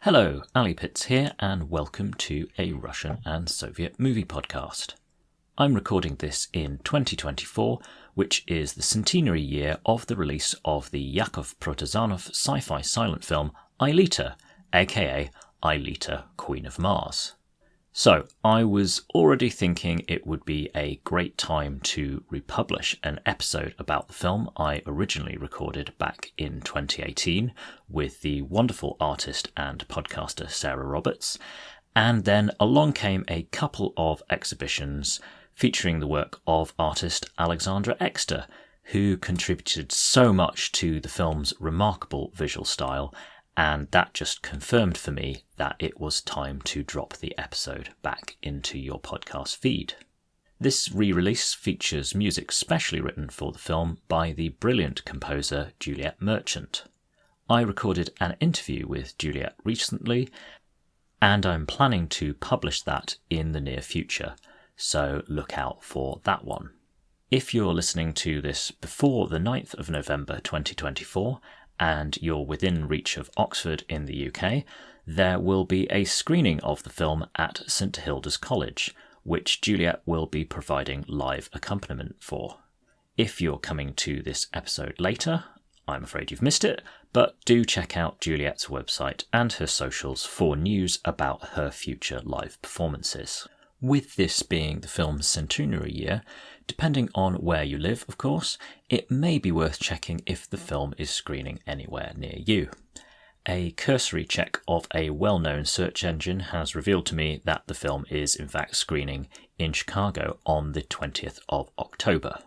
Hello, Ali Pitts here, and welcome to a Russian and Soviet movie podcast. I'm recording this in 2024, which is the centenary year of the release of the Yakov Protazanov sci-fi silent film Aelita, aka Aelita, Queen of Mars. So, I was already thinking it would be a great time to republish an episode about the film I originally recorded back in 2018 with the wonderful artist and podcaster Sarah Roberts, and then along came a couple of exhibitions featuring the work of artist Alexandra Exter, who contributed so much to the film's remarkable visual style, and that just confirmed for me that it was time to drop the episode back into your podcast feed. This re-release features music specially written for the film by the brilliant composer Juliet Merchant. I recorded an interview with Juliet recently, and I'm planning to publish that in the near future, so look out for that one. If you're listening to this before the 9th of November 2024, and you're within reach of Oxford in the UK, there will be a screening of the film at St Hilda's College, which Juliet will be providing live accompaniment for. If you're coming to this episode later, I'm afraid you've missed it, but do check out Juliet's website and her socials for news about her future live performances. With this being the film's centenary year, depending on where you live, of course, it may be worth checking if the film is screening anywhere near you. A cursory check of a well-known search engine has revealed to me that the film is in fact screening in Chicago on the 20th of October.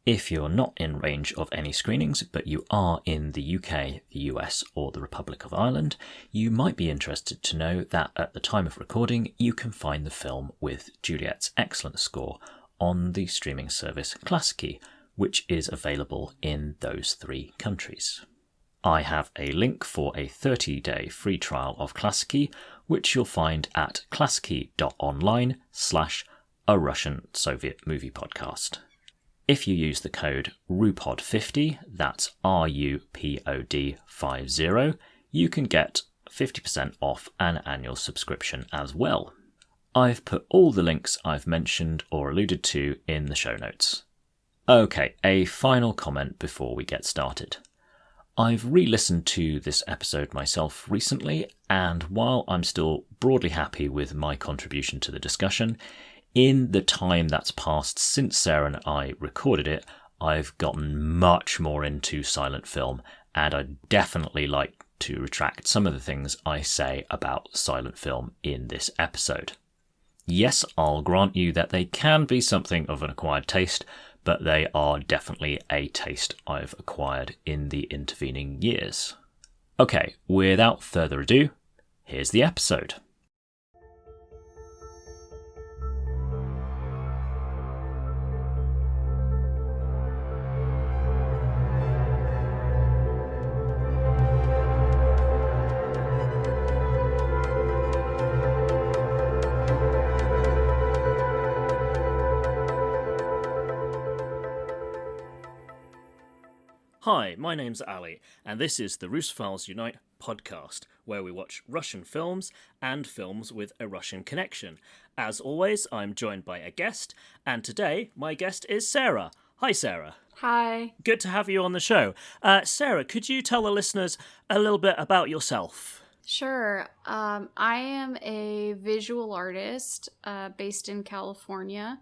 If you're not in range of any screenings, but you are in the UK, the US, or the Republic of Ireland, you might be interested to know that at the time of recording, you can find the film with Juliet's excellent score on the streaming service Classici, which is available in those three countries. I have a link for a 30-day free trial of Classici, which you'll find at classici.online/a Russian Soviet movie podcast. If you use the code RUPOD50, that's RUPOD50, you can get 50% off an annual subscription as well. I've put all the links I've mentioned or alluded to in the show notes. Okay, a final comment before we get started. I've re-listened to this episode myself recently, and while I'm still broadly happy with my contribution to the discussion, in the time that's passed since Sarah and I recorded it, I've gotten much more into silent film, and I'd definitely like to retract some of the things I say about silent film in this episode. Yes, I'll grant you that they can be something of an acquired taste, but they are definitely a taste I've acquired in the intervening years. Okay, without further ado, here's the episode. Hi, my name's Ali, and this is the Russophiles Unite podcast, where we watch Russian films and films with a Russian connection. As always, I'm joined by a guest, and today my guest is Sarah. Hi, Sarah. Hi. Good to have you on the show. Sarah, could you tell the listeners a little bit about yourself? Sure. I am a visual artist based in California.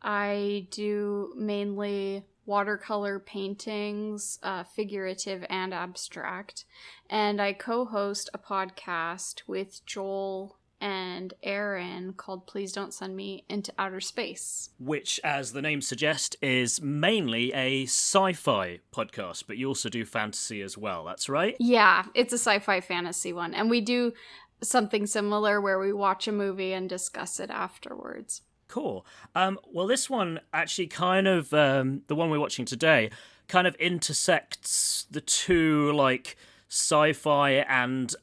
I do mainly watercolor paintings, figurative and abstract, and I co-host a podcast with Joel and Aaron called Please Don't Send Me Into Outer Space. Which, as the name suggests, is mainly a sci-fi podcast, but you also do fantasy as well, that's right? Yeah, it's a sci-fi fantasy one, and we do something similar where we watch a movie and discuss it afterwards. Cool. Well, this one actually kind of, the one we're watching today, kind of intersects the two, like, sci-fi and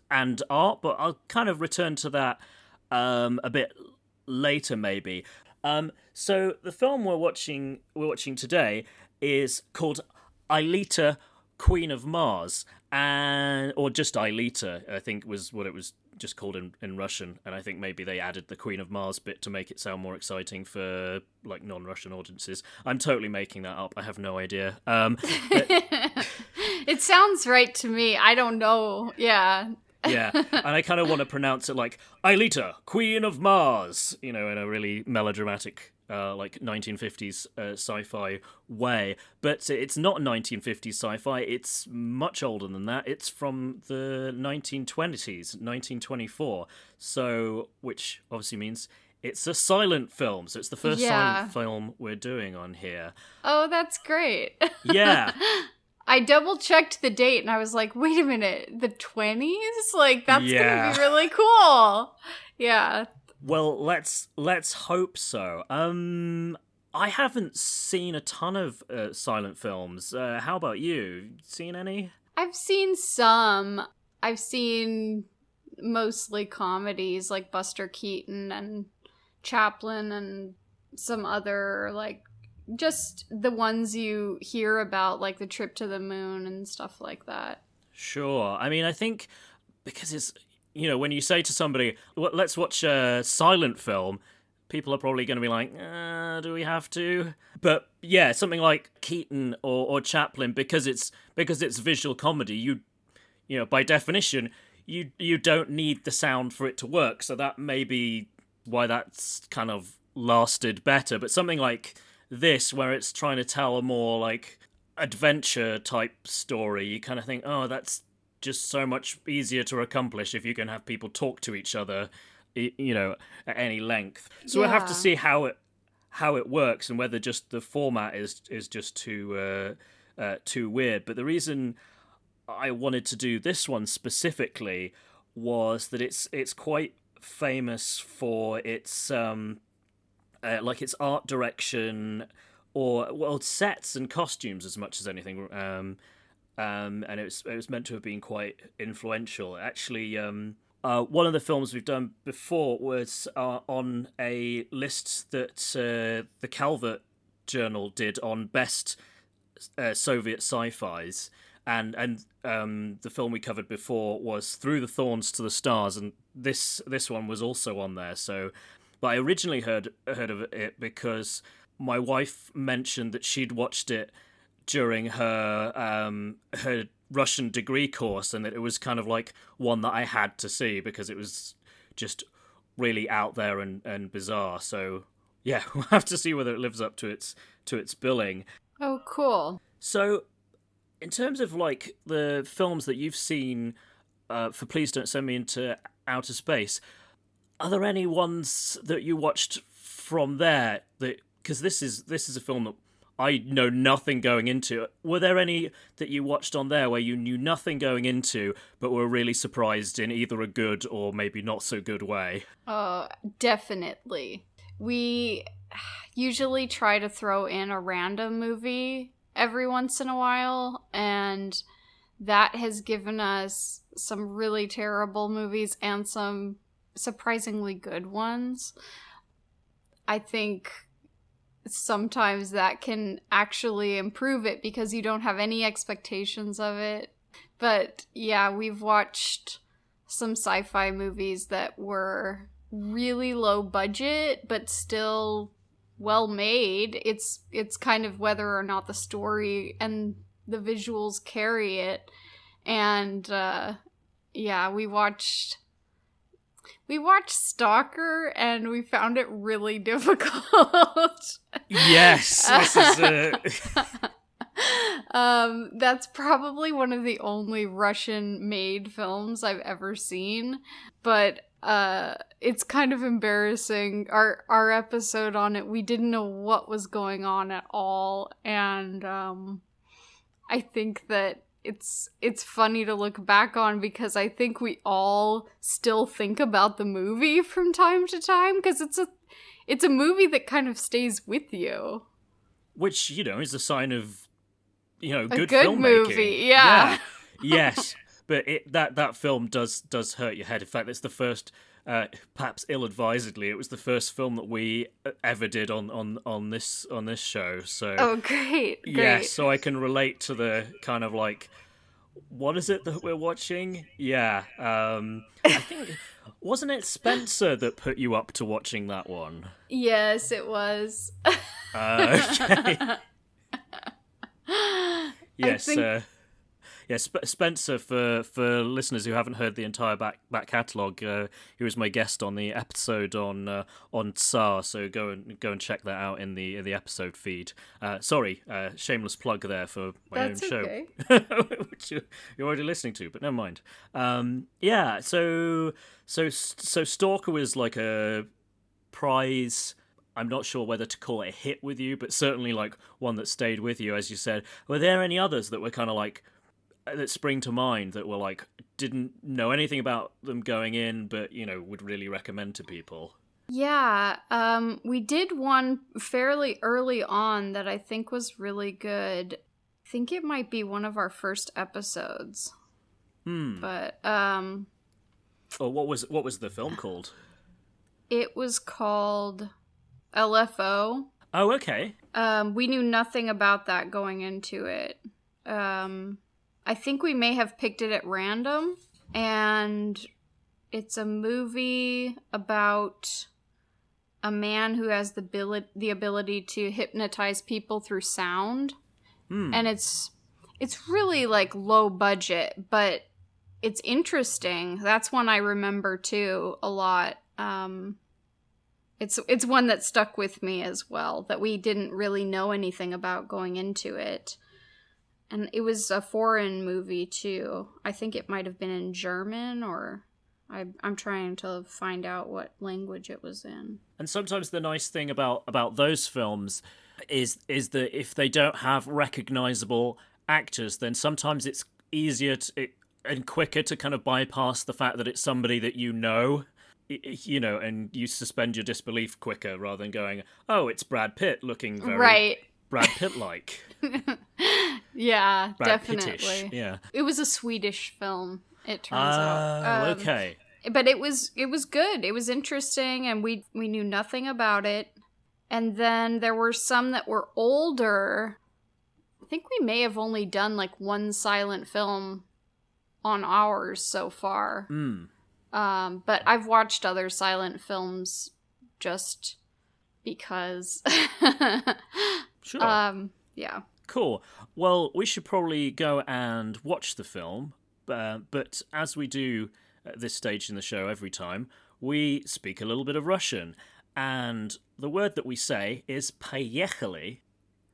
art, but I'll kind of return to that a bit later, maybe. So the film we're watching today is called Aelita, Queen of Mars, or just Aelita, I think was what it was just called in Russian, and I think maybe they added the Queen of Mars bit to make it sound more exciting for like non-Russian audiences. I'm totally making that up. I have no idea. It sounds right to me. I don't know. Yeah. Yeah, and I kind of want to pronounce it like Aelita, Queen of Mars, in a really melodramatic, like 1950s sci-fi way. But it's not 1950s sci-fi, it's much older than that. It's from the 1920s, 1924, so, which obviously means it's a silent film, so it's the first silent film we're doing on here. Oh, that's great. Yeah. I double-checked the date, and I was like, wait a minute, the 20s? Like, that's gonna be really cool. Yeah. Well, let's hope so. I haven't seen a ton of silent films. How about you? Seen any? I've seen some. I've seen mostly comedies, like Buster Keaton and Chaplin and some other, like, just the ones you hear about, like the trip to the moon and stuff like that. Sure. I mean, I think because it's, when you say to somebody, well, let's watch a silent film, people are probably going to be like, do we have to? But yeah, something like Keaton or Chaplin, because it's visual comedy, you by definition, you don't need the sound for it to work. So that may be why that's kind of lasted better. But something like this, where it's trying to tell a more like adventure type story, you kind of think, oh, that's just so much easier to accomplish if you can have people talk to each other, at any length. So we'll have to see how it works and whether just the format is just too weird. But the reason I wanted to do this one specifically was that it's quite famous for its like its art direction, or sets and costumes as much as anything, and it was meant to have been quite influential. Actually, one of the films we've done before was on a list that the Calvert Journal did on best Soviet sci-fis, and the film we covered before was Through the Thorns to the Stars, and this one was also on there. So. But I originally heard of it because my wife mentioned that she'd watched it during her Russian degree course, and that it was kind of like one that I had to see because it was just really out there and bizarre. So yeah, we'll have to see whether it lives up to its billing. Oh, cool. So in terms of like the films that you've seen for Please Don't Send Me Into Outer Space, are there any ones that you watched from there that, because this is a film that I know nothing going into. Were there any that you watched on there where you knew nothing going into but were really surprised in either a good or maybe not so good way? Definitely. We usually try to throw in a random movie every once in a while, and that has given us some really terrible movies and some surprisingly good ones. I think sometimes that can actually improve it because you don't have any expectations of it. But yeah, we've watched some sci-fi movies that were really low budget but still well made. It's kind of whether or not the story and the visuals carry it. And yeah, we watched Stalker, and we found it really difficult. Yes, this is that's probably one of the only Russian-made films I've ever seen, but it's kind of embarrassing. Our episode on it, we didn't know what was going on at all, and I think that it's funny to look back on because I think we all still think about the movie from time to time because it's a movie that kind of stays with you. Which, is a sign of, good a good filmmaking. Movie, yeah. Yes. but that film does hurt your head. In fact, it's the first, perhaps ill-advisedly, it was the first film that we ever did on this show. So oh, great. Yeah, so I can relate to the kind of like, what is it that we're watching? Yeah, I think wasn't it Spencer that put you up to watching that one? Yes, it was. Okay. Yes, Spencer, for listeners who haven't heard the entire back catalogue, he was my guest on the episode on Tsar, so go and check that out in the episode feed. Sorry, shameless plug there for my own show, okay. which you're already listening to, but never mind. Yeah, so Stalker was like a prize. I'm not sure whether to call it a hit with you, but certainly like one that stayed with you, as you said. Were there any others that were kind of like, that spring to mind that were like, didn't know anything about them going in, but, you know, would really recommend to people? Yeah, we did one fairly early on that I think was really good. I think it might be one of our first episodes. But, Oh, what was the film called? It was called LFO. Oh, okay. We knew nothing about that going into it. I think we may have picked it at random, and it's a movie about a man who has the ability to hypnotize people through sound. And it's really like low budget, but it's interesting. That's one I remember too a lot. It's one that stuck with me as well, that we didn't really know anything about going into it. And it was a foreign movie too. I think it might have been in German, or I'm trying to find out what language it was in. And sometimes the nice thing about those films is that if they don't have recognizable actors, then sometimes it's easier and quicker to kind of bypass the fact that it's somebody that you know, and you suspend your disbelief quicker rather than going, oh, it's Brad Pitt looking very right. Brad Pitt-like. Yeah, Brad definitely. Pittish, yeah. It was a Swedish film, it turns out. Okay. But it was good. It was interesting, and we knew nothing about it. And then there were some that were older. I think we may have only done like one silent film on ours so far. But I've watched other silent films just because. Sure. Yeah. Cool. Well, we should probably go and watch the film, but as we do at this stage in the show every time, we speak a little bit of Russian, and the word that we say is "поехали,"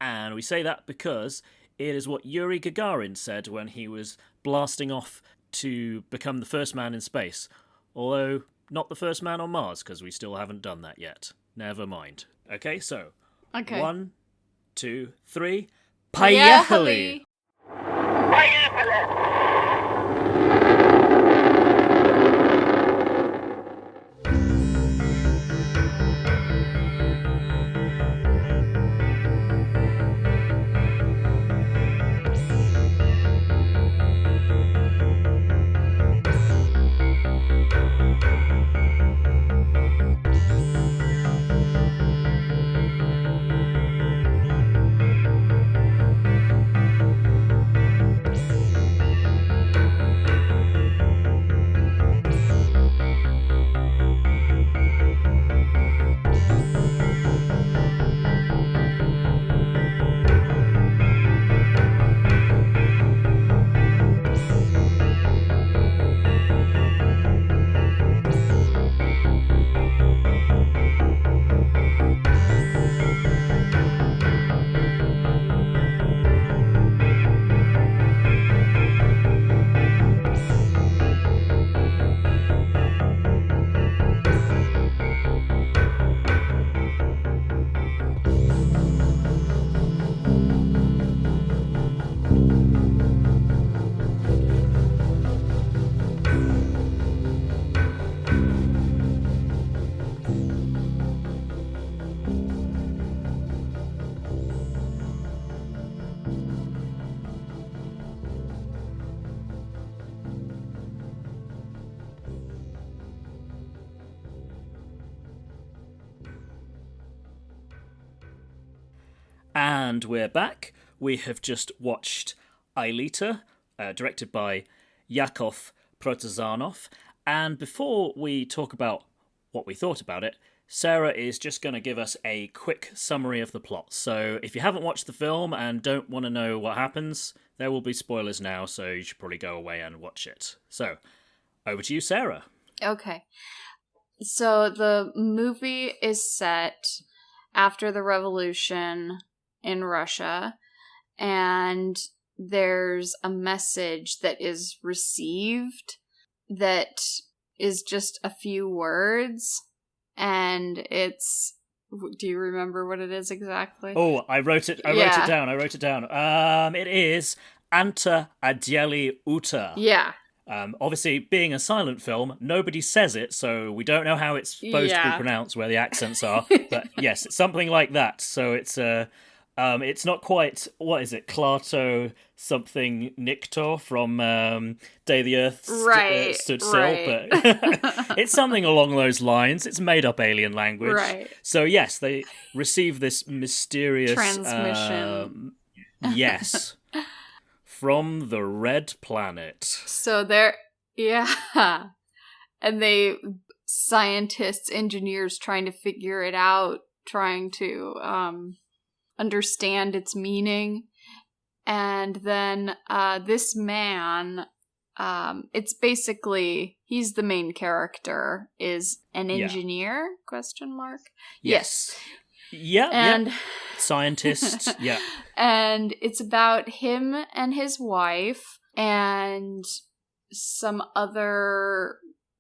and we say that because it is what Yuri Gagarin said when he was blasting off to become the first man in space, although not the first man on Mars, because we still haven't done that yet. Never mind. Okay, so 1, 2, 3. Поехали! And we're back. We have just watched Aelita, directed by Yakov Protazanov. And before we talk about what we thought about it, Sarah is just going to give us a quick summary of the plot. So if you haven't watched the film and don't want to know what happens, there will be spoilers now, so you should probably go away and watch it. So, over to you, Sarah. Okay. So the movie is set after the revolution in Russia, and there's a message that is received that is just a few words, and it's... Do you remember what it is exactly? Oh, I wrote it down. It is Anta Adjeli Uta. Yeah. Obviously, being a silent film, nobody says it, so we don't know how it's supposed to be pronounced, where the accents are. But yes, it's something like that. So it's not quite, what is it, Klato something Niktor from Day the Earth Stood Still, but it's something along those lines. It's made-up alien language. Right. So yes, they receive this mysterious... transmission. Yes. From the Red Planet. So and scientists, engineers trying to figure it out, trying to understand its meaning. And then this man, it's basically, he's the main character, is an engineer, question mark? Yes. Yeah, and scientist, yeah. And it's about him and his wife and some other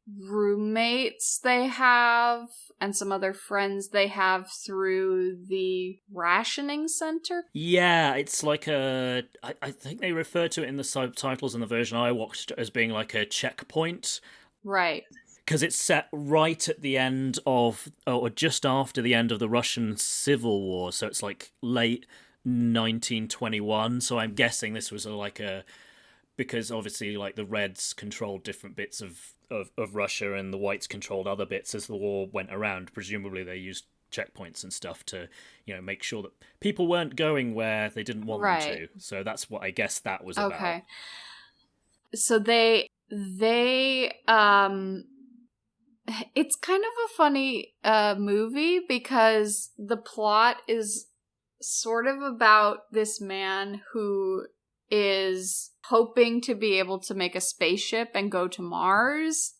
roommates they have and some other friends they have through the rationing center. Yeah, it's like I think they refer to it in the subtitles in the version I watched as being like a checkpoint. Right. Because it's set right at the end of, or just after the end of the Russian Civil War, so it's like late 1921. So I'm guessing this was because obviously like the Reds controlled different bits of Russia and the Whites controlled other bits as the war went around. Presumably they used checkpoints and stuff to, make sure that people weren't going where they didn't want them to. So that's what I guess that was about. Okay. So they it's kind of a funny movie because the plot is sort of about this man who is hoping to be able to make a spaceship and go to Mars,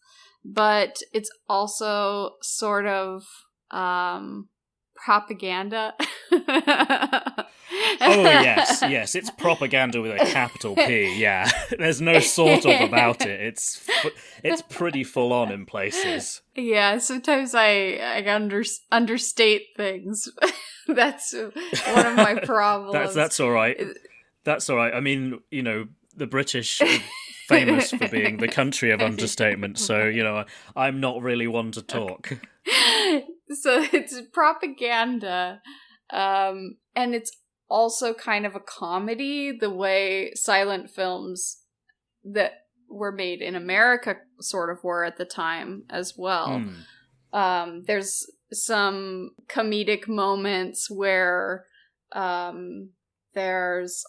but it's also sort of propaganda. Oh, yes, it's propaganda with a capital P, yeah. There's no sort of about it. It's pretty full on in places. Yeah, sometimes I understate things. That's one of my problems. That's all right. That's all right. I mean, the British are famous for being the country of understatement, so, I'm not really one to talk. So it's propaganda, and it's also kind of a comedy, the way silent films that were made in America sort of were at the time as well. There's some comedic moments where there's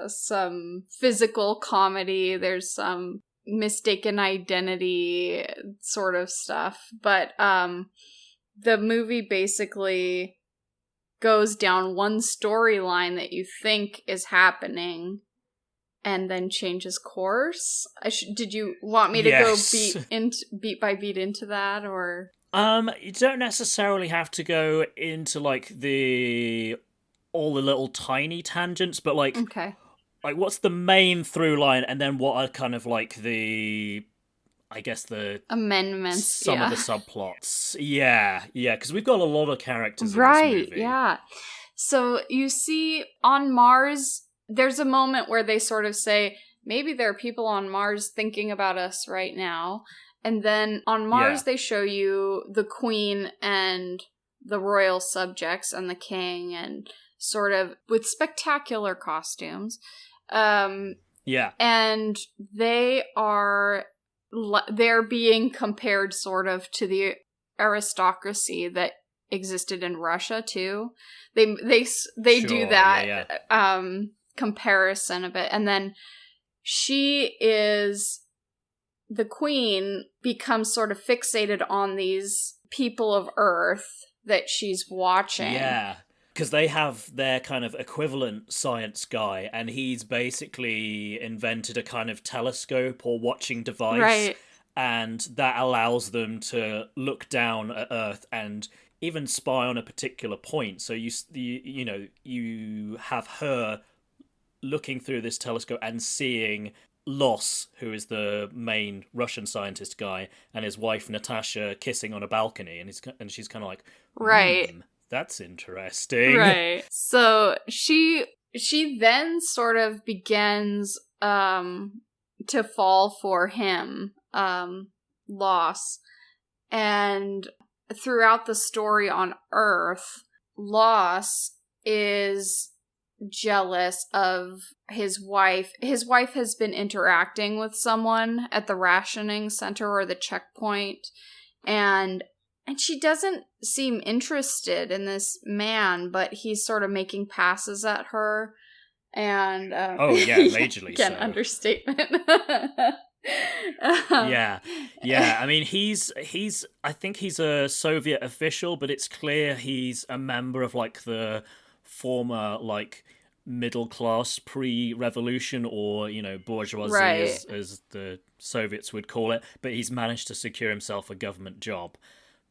some physical comedy, there's some mistaken identity sort of stuff, but the movie basically goes down one storyline that you think is happening and then changes course. Did you want me to go beat by beat into that, or? You don't necessarily have to go into like all the little tiny tangents, but like what's the main through line, and then what are kind of like the amendments, some of the subplots. Yeah, because we've got a lot of characters in this movie. Yeah. So you see on Mars, there's a moment where they sort of say, maybe there are people on Mars thinking about us right now. And then on Mars, they show you the queen and the royal subjects and the king, and sort of with spectacular costumes. And they're being compared sort of to the aristocracy that existed in Russia too. They Sure, do that yeah. comparison of it, and then the queen becomes sort of fixated on these people of Earth that she's watching. Yeah, because they have their kind of equivalent science guy, and he's basically invented a kind of telescope or watching device, Right. and that allows them to look down at Earth and even spy on a particular point. So you have her looking through this telescope and seeing Los, who is the main Russian scientist guy, and his wife Natasha kissing on a balcony, and she's kind of like, Right. that's interesting. Right. So she then sort of begins to fall for him, Los. And throughout the story on Earth, Los is jealous of his wife. His wife has been interacting with someone at the rationing center or the checkpoint, and she doesn't seem interested in this man, but he's sort of making passes at her. And oh yeah, majorly again, so. Understatement. Yeah. I mean, I think he's a Soviet official, but it's clear he's a member of like the former like middle class pre-revolution, or bourgeoisie, right. as the Soviets would call it. But he's managed to secure himself a government job.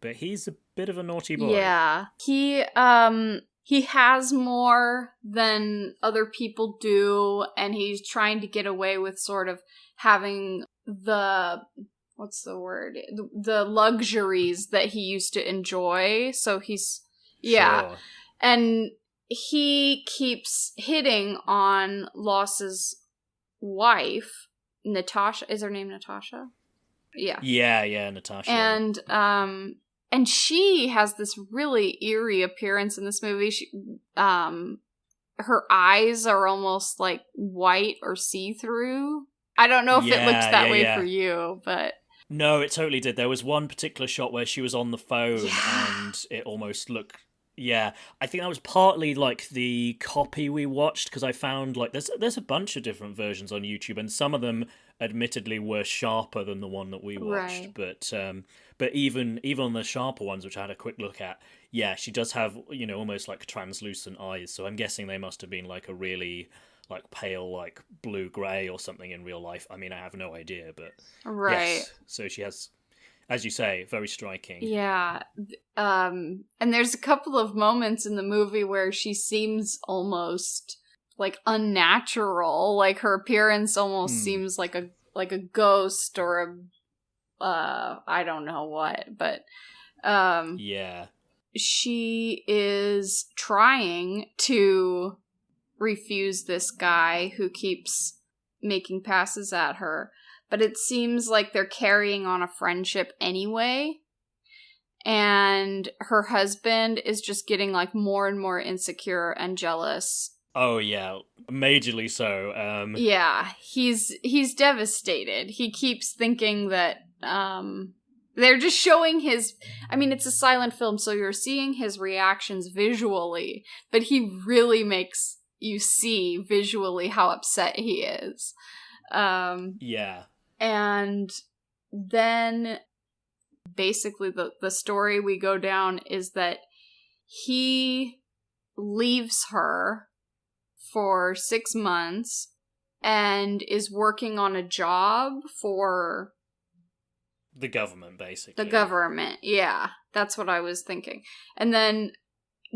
But he's a bit of a naughty boy. Yeah. He has more than other people do, and he's trying to get away with sort of having the luxuries that he used to enjoy. So he's Sure. And he keeps hitting on Los's wife, Natasha. Is her name Natasha? Yeah. Yeah, Natasha. And she has this really eerie appearance in this movie. Her eyes are almost like white or see-through. I don't know if it looked that way for you, but... No, it totally did. There was one particular shot where she was on the phone and it almost looked... Yeah, I think that was partly like the copy we watched, because I found like there's a bunch of different versions on YouTube, and some of them admittedly were sharper than the one that we watched. Right. But even on the sharper ones, which I had a quick look at, yeah, she does have almost like translucent eyes. So I'm guessing they must have been like a really like pale like blue gray or something in real life. I mean, I have no idea, but right. Yes. So she has, as you say, very striking. Yeah. And there's a couple of moments in the movie where she seems almost like unnatural. Like her appearance almost seems like a ghost or I don't know what, but yeah. She is trying to refuse this guy who keeps making passes at her. But it seems like they're carrying on a friendship anyway. And her husband is just getting like more and more insecure and jealous. Oh yeah, majorly so. Yeah, he's devastated. He keeps thinking that they're just showing his... I mean, it's a silent film, so you're seeing his reactions visually, but he really makes you see visually how upset he is. Yeah. And then basically the story we go down is that he leaves her for 6 months and is working on a job for the government, basically. The government, yeah. That's what I was thinking. And then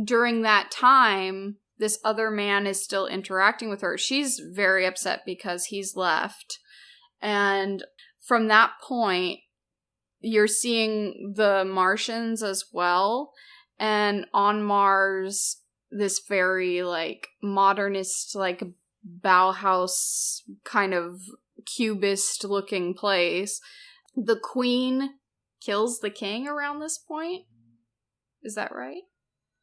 during that time, this other man is still interacting with her. She's very upset because he's left. And from that point, you're seeing the Martians as well. And on Mars, this very, like, modernist, like, Bauhaus kind of cubist-looking place. The queen kills the king around this point. Is that right?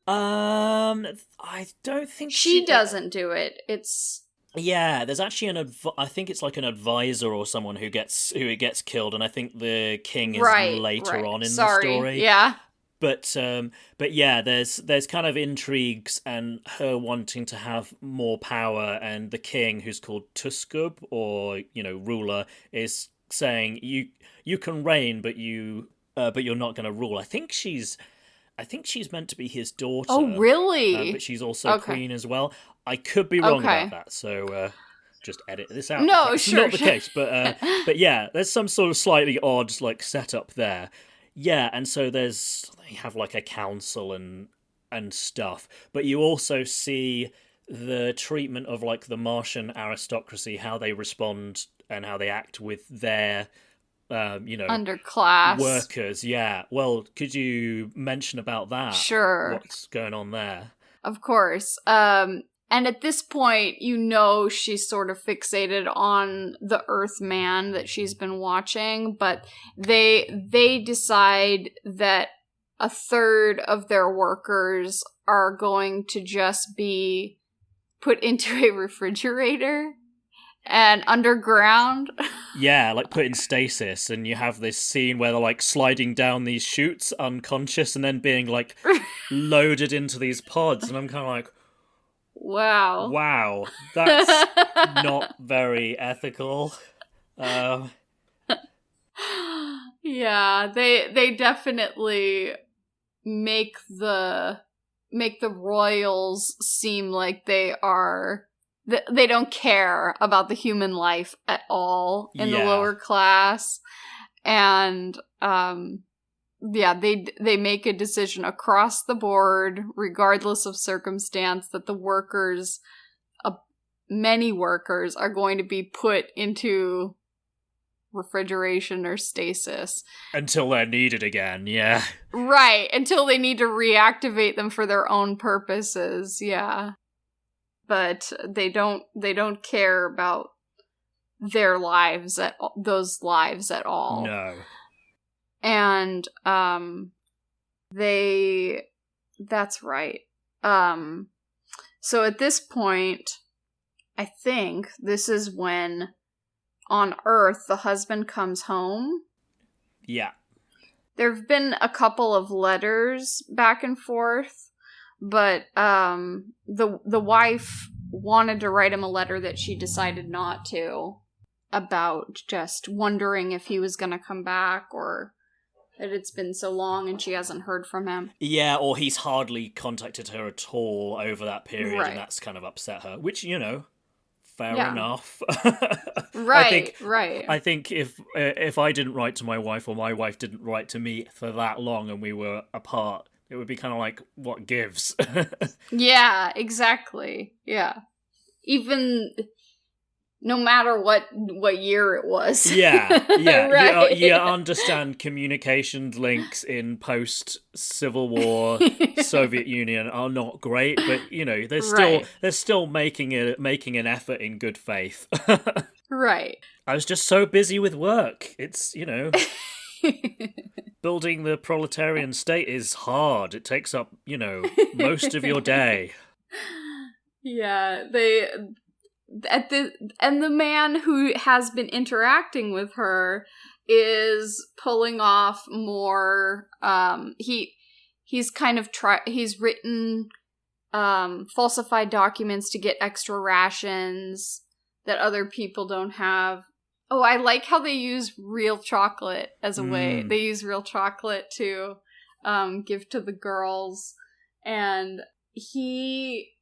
I don't think she doesn't do it. It's... Yeah, there's actually I think it's like an advisor or someone who gets killed, and I think the king is later on in the story. Yeah. But yeah, there's kind of intrigues and her wanting to have more power, and the king, who's called Tuskub, or ruler, is saying you can reign, but you're not going to rule. I think she's meant to be his daughter. Oh, really? But she's also queen as well. I could be wrong about that, so just edit this out. No, That's sure. not the case, but yeah, there's some sort of slightly odd setup there. Yeah, and so they have a council and stuff, but you also see the treatment of the Martian aristocracy, how they respond and how they act with their underclass workers. Yeah. Well, could you mention about that? Sure. What's going on there? Of course. And at this point, she's sort of fixated on the Earthman that she's been watching, but they decide that a third of their workers are going to just be put into a refrigerator and underground. Yeah, put in stasis, and you have this scene where they're sliding down these chutes unconscious and then being loaded into these pods, and I'm kind of wow, that's not very ethical. Yeah, they definitely make the royals seem like they don't care about the human life at all in the lower class. And they make a decision across the board, regardless of circumstance, that the workers, many workers, are going to be put into refrigeration or stasis. Until they're needed again, yeah. Right, until they need to reactivate them for their own purposes, yeah. But they don't care about their lives those lives at all. No. And that's right. So at this point, I think this is when on Earth the husband comes home. Yeah. There've been a couple of letters back and forth, but the wife wanted to write him a letter that she decided not to, about just wondering if he was going to come back, or that it's been so long and she hasn't heard from him. Yeah, or he's hardly contacted her at all over that period, right. And that's kind of upset her, which, fair enough. Right. I think if I didn't write to my wife, or my wife didn't write to me for that long and we were apart, it would be kind of what gives? Yeah, exactly. Yeah. Even no matter what year it was. Yeah. Right. You understand communication links in post-Civil War Soviet Union are not great, but they're still making an effort in good faith. Right. I was just so busy with work. It's, building the proletarian state is hard. It takes up, most of your day. Yeah, and the man who has been interacting with her is pulling off more. He's kind of he's written falsified documents to get extra rations that other people don't have. Oh, I like how they use real chocolate as a way. They use real chocolate to give to the girls, and he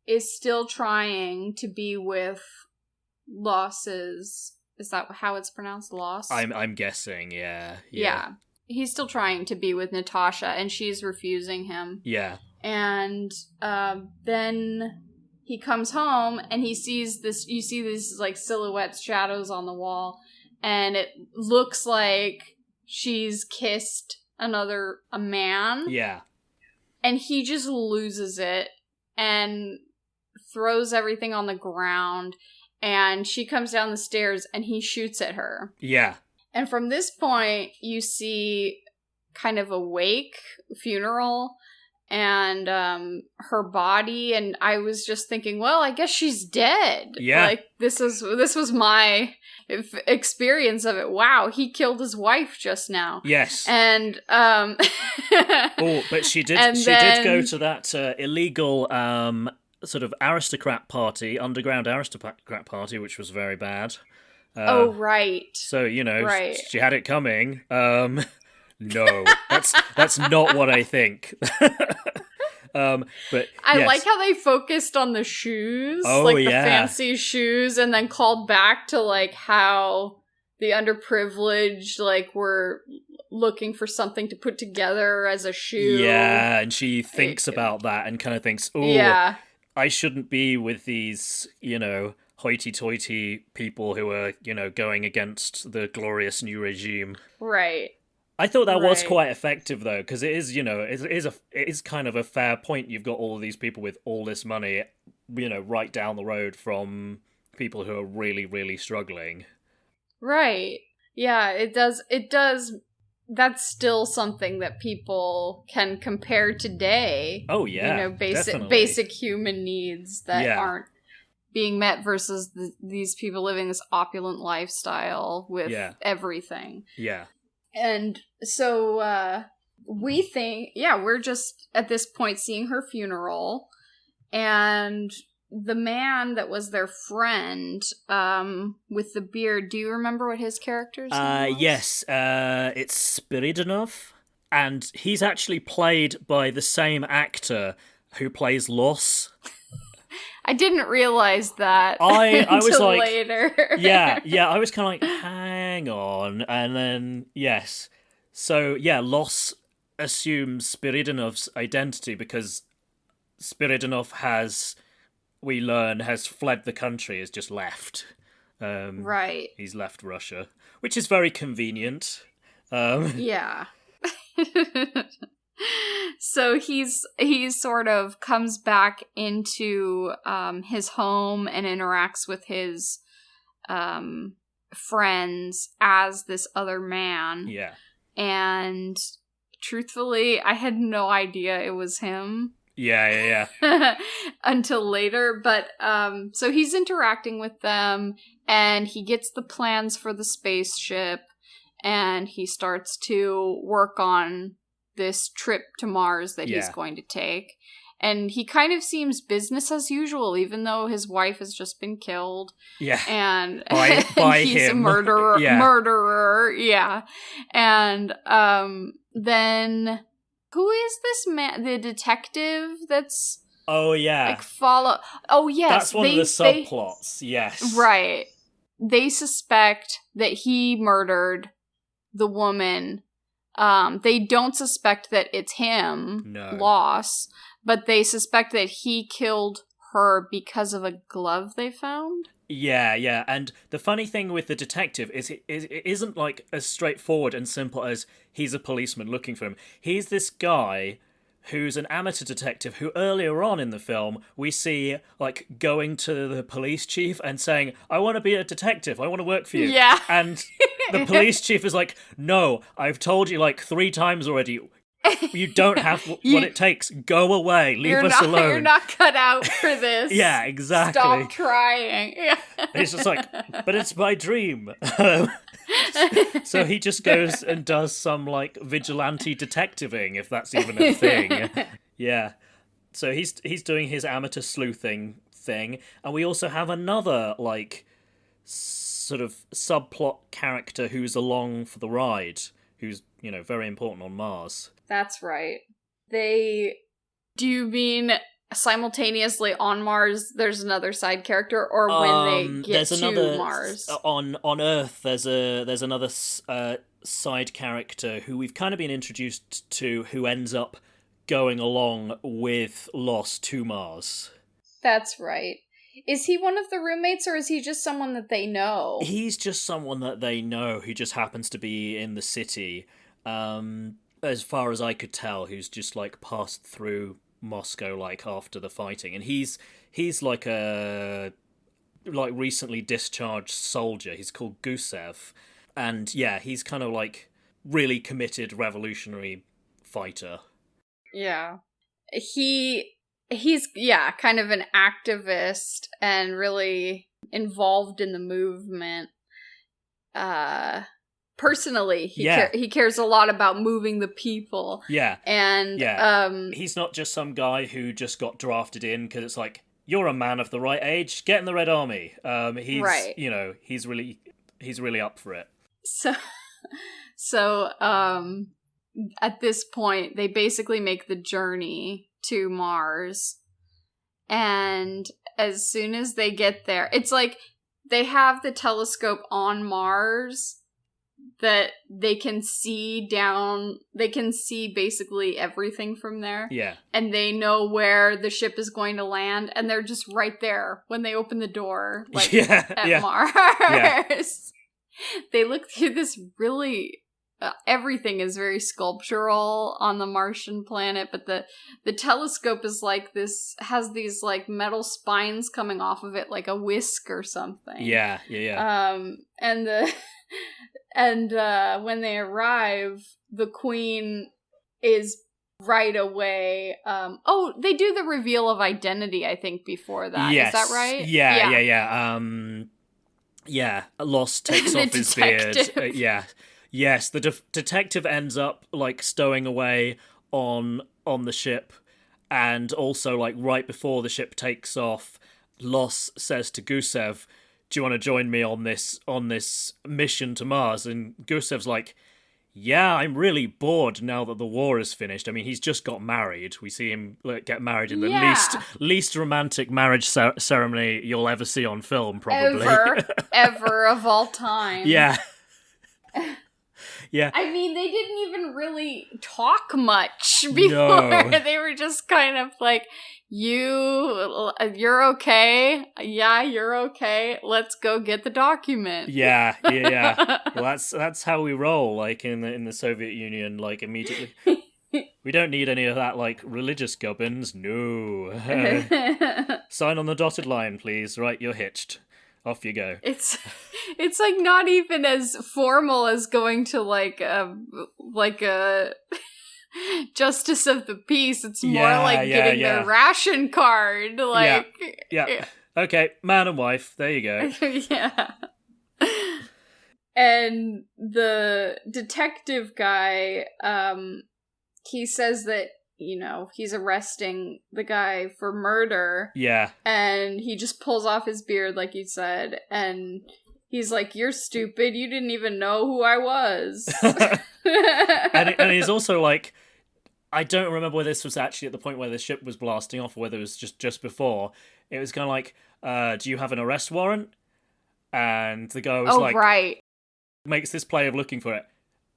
is still trying to be with Losses. Is that how it's pronounced? Loss? I'm guessing, yeah. He's still trying to be with Natasha, and she's refusing him. Yeah. And then he comes home, and he sees this, you see these, silhouettes, shadows on the wall, and it looks like she's kissed a man. Yeah. And he just loses it, and throws everything on the ground, and she comes down the stairs and he shoots at her. Yeah. And from this point, you see kind of a funeral, and her body, and I was just thinking, well, I guess she's dead. Yeah. Like, this was my experience of it. Wow, he killed his wife just now. Yes. And oh, but she did did go to that illegal sort of aristocrat party, underground aristocrat party, which was very bad. Oh, right. So, you know, right. she had it coming. No, that's not what I think. But I yes. like how they focused on the shoes, Oh, like the yeah. fancy shoes, and then called back to like how the underprivileged like were looking for something to put together as a shoe. Yeah, and she thinks about that and kind of thinks, oh, yeah. I shouldn't be with these, you know, hoity-toity people who are, you know, going against the glorious new regime. Right. I thought that was Right. quite effective, though, because it is, you know, it is kind of a fair point. You've got all of these people with all this money, you know, right down the road from people who are really, really struggling. Right. Yeah, it does. That's still something that people can compare today. Oh, yeah, You know, definitely. basic human needs that Yeah. aren't being met versus these people living this opulent lifestyle with Yeah. everything. Yeah. And so we think, yeah, we're just at this point seeing her funeral, and the man that was their friend with the beard, do you remember what his character's name was? Yes, it's Spiridonov, and he's actually played by the same actor who plays Loss. I didn't realize that I was until like, later. yeah, I was kind of like, hang on, and then, yes. So, yeah, Loss assumes Spiridonov's identity because Spiridonov has fled the country, has just left. Right. He's left Russia, which is very convenient. Yeah. So he sort of comes back into his home and interacts with his friends as this other man. Yeah. And truthfully, I had no idea it was him. Yeah. Until later. But so he's interacting with them, and he gets the plans for the spaceship, and he starts to work on this trip to Mars that he's going to take. And he kind of seems business as usual, even though his wife has just been killed. Yeah. And by he's him. a murderer. Yeah. Murderer. Yeah. And then who is this man? The detective that's Oh, yeah. like follow. Oh, yes. That's one of the subplots. Yes. Right. They suspect that he murdered the woman. They don't suspect that it's him, Loss, but they suspect that he killed her because of a glove they found. Yeah. And the funny thing with the detective is it isn't like as straightforward and simple as he's a policeman looking for him. He's this guy who's an amateur detective who earlier on in the film we see like going to the police chief and saying, I want to be a detective, I want to work for you. Yeah. And the police chief is like, no, I've told you like 3 times already, you don't have what it takes. Go away, leave us alone. You're not cut out for this. Yeah, exactly. Stop trying. Yeah. It's just like, but it's my dream. So he just goes and does some like vigilante detectiving, if that's even a thing. Yeah. So he's doing his amateur sleuthing thing, and we also have another like sort of subplot character who's along for the ride, who's, you know, very important on Mars. That's right. Do you mean simultaneously on Mars there's another side character, or when they get to Mars? On Earth there's another side character who we've kind of been introduced to, who ends up going along with Lost to Mars. That's right. Is he one of the roommates, or is he just someone that they know? He's just someone that they know who just happens to be in the city. As far as I could tell, who's just like passed through Moscow like after the fighting, and he's like a recently discharged soldier. He's called Gusev, and yeah, he's kind of like really committed revolutionary fighter. Yeah. he's kind of an activist and really involved in the movement. Personally, he cares a lot about moving the people. Yeah. And he's not just some guy who just got drafted in because it's like, you're a man of the right age, get in the Red Army. He's right. He's really up for it. So at this point, they basically make the journey to Mars. And as soon as they get there, it's like they have the telescope on Mars that they can see basically everything from there. Yeah. And they know where the ship is going to land, and they're just right there when they open the door, like at Mars. Yeah. They look through this really everything is very sculptural on the Martian planet, but the telescope is like this, has these like metal spines coming off of it like a whisk or something. Yeah. And when they arrive, the Queen is right away. They do the reveal of identity, I think, before that. Yes. Is that right? Yeah. Loss takes off his beard. Yes, the detective ends up like stowing away on the ship, and also like right before the ship takes off, Loss says to Gusev, "Do you want to join me on this mission to Mars?" And Gusev's like, "Yeah, I'm really bored now that the war is finished." I mean, he's just got married. We see him get married in the least romantic marriage ceremony you'll ever see on film, probably. Ever of all time. Yeah. Yeah. I mean, they didn't even really talk much before. No. They were just kind of like, you're okay. Yeah, you're okay. Let's go get the document. Yeah. Well, that's how we roll, like in the Soviet Union, like immediately. We don't need any of that, like, religious gubbins. No. Sign on the dotted line, please. Right, you're hitched. Off you go. It's like not even as formal as going to like a justice of the peace. It's more like getting their ration card. Like yeah. Okay, man and wife. There you go. Yeah. And the detective guy, he says that, he's arresting the guy for murder. Yeah. And he just pulls off his beard, like you said, and he's like, "You're stupid. You didn't even know who I was." and he's also like, I don't remember whether this was actually at the point where the ship was blasting off or whether it was just before. It was kind of like, "Do you have an arrest warrant?" And the guy was right. Makes this play of looking for it.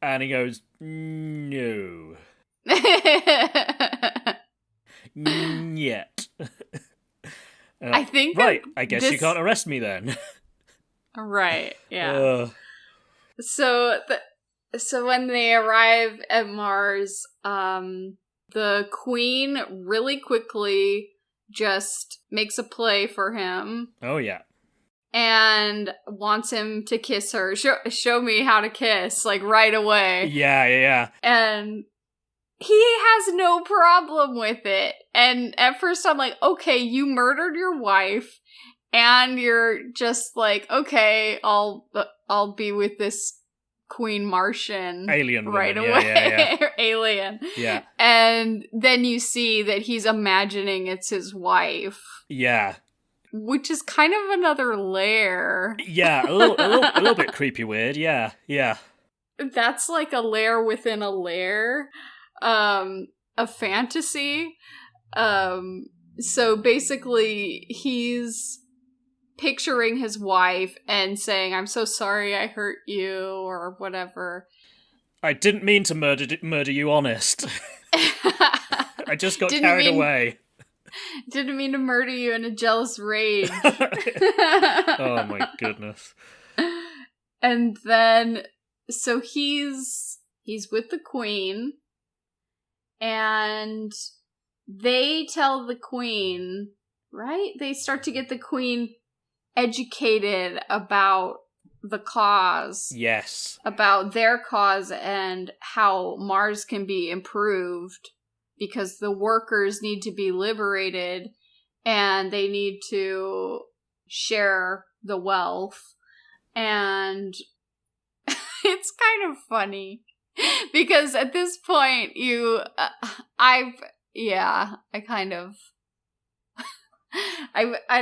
And he goes, "No." Yet. I think right. I guess you can't arrest me then. Right. Yeah. So when they arrive at Mars, the Queen really quickly just makes a play for him. Oh yeah. And wants him to kiss her. Show me how to kiss, like right away. Yeah. And he has no problem with it. And at first I'm like, okay, you murdered your wife, and you're just like, okay, I'll be with this Queen Martian alien right woman. away. Yeah. Alien. Yeah. And then you see that he's imagining it's his wife. Yeah. Which is kind of another layer. Yeah, a little bit creepy weird. Yeah. That's like a layer within a layer. A fantasy. So basically he's picturing his wife and saying, "I'm so sorry I hurt you," or whatever. "I didn't mean to murder you, honest." "I just got carried away. Didn't mean to murder you in a jealous rage." Oh my goodness. And then, so he's with the Queen. And they tell the Queen, right? They start to get the Queen educated about the cause. Yes. About their cause and how Mars can be improved. because the workers need to be liberated and they need to share the wealth. And it's kind of funny because at this point I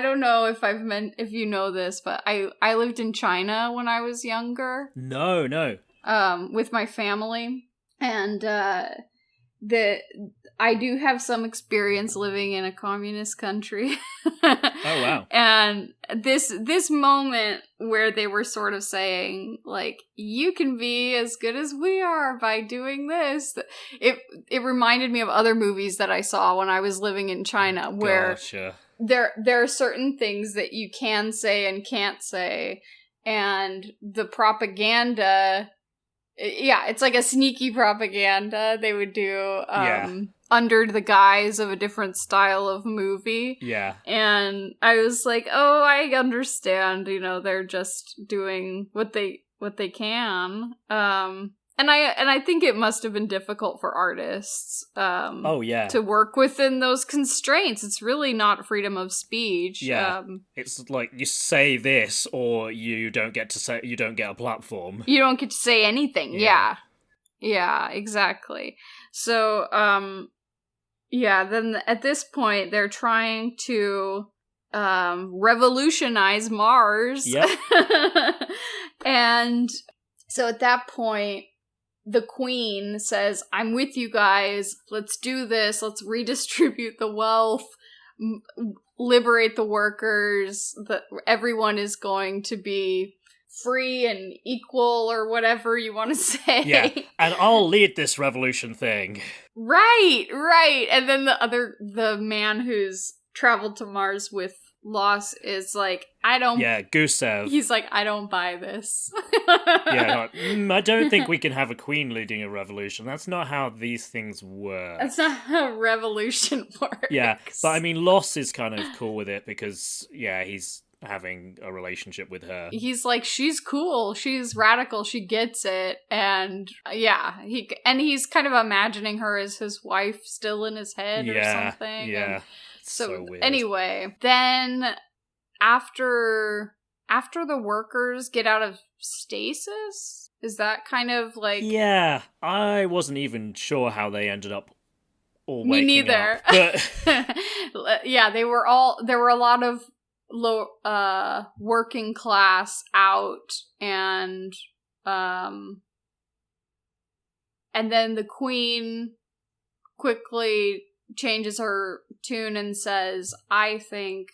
don't know if you know this, but I lived in China when I was younger. No. With my family, and I do have some experience living in a communist country. Oh wow. And this moment where they were sort of saying, like, you can be as good as we are by doing this, it reminded me of other movies that I saw when I was living in China, where Gotcha. there are certain things that you can say and can't say, and the propaganda, it's like a sneaky propaganda they would do under the guise of a different style of movie. Yeah. And I was like, oh, I understand, they're just doing what they can. And I think it must have been difficult for artists to work within those constraints. It's really not freedom of speech. Yeah. It's like you say this or you don't get a platform. You don't get to say anything. Yeah. Yeah, exactly. So then at this point they're trying to revolutionize Mars. Yep. And so at that point the queen says, I'm with you guys. Let's do this. Let's redistribute the wealth, liberate the workers. Everyone is going to be free and equal, or whatever you want to say. Yeah, and I'll lead this revolution thing. Right. And then the man who's traveled to Mars with Loss is like, Gusev. He's like, I don't buy this. I don't think we can have a queen leading a revolution. That's not how these things work. That's not how revolution works. Yeah, but I mean, Loss is kind of cool with it because, he's having a relationship with her. He's like, she's cool, she's radical, she gets it, and he's kind of imagining her as his wife still in his head or something. Yeah. And so weird. Anyway, then after the workers get out of stasis, is that kind of like... Yeah, I wasn't even sure how they ended up all Me waking neither. up, but... Yeah, there were a lot of low working class out, and then the queen quickly changes her tune and says, I think,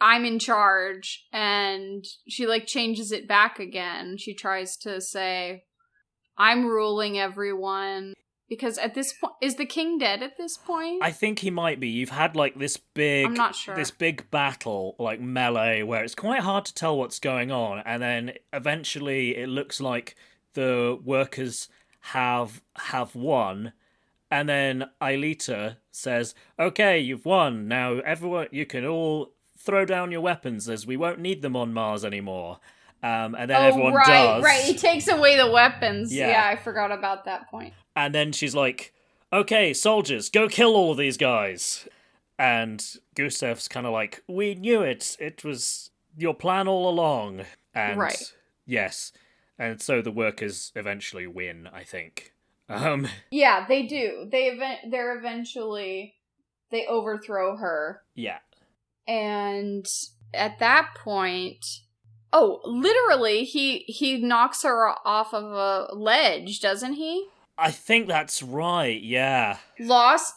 I'm in charge, and she changes it back again. She tries to say, I'm ruling everyone. Because at this point, is the king dead at this point? I think he might be. You've had this big... I'm not sure. This big battle, melee, where it's quite hard to tell what's going on, and then eventually it looks like the workers have won, and then Aelita says, okay, you've won. Now everyone, you can all throw down your weapons as we won't need them on Mars anymore. And then everyone does. Right, he takes away the weapons. Yeah, I forgot about that point. And then she's like, okay, soldiers, go kill all of these guys. And Gusev's kind of like, we knew it. It was your plan all along. And right. Yes. And so the workers eventually win, I think. Yeah, they do. They overthrow her. Yeah. And at that point... Oh, literally, he knocks her off of a ledge, doesn't he? I think that's right, yeah. Loss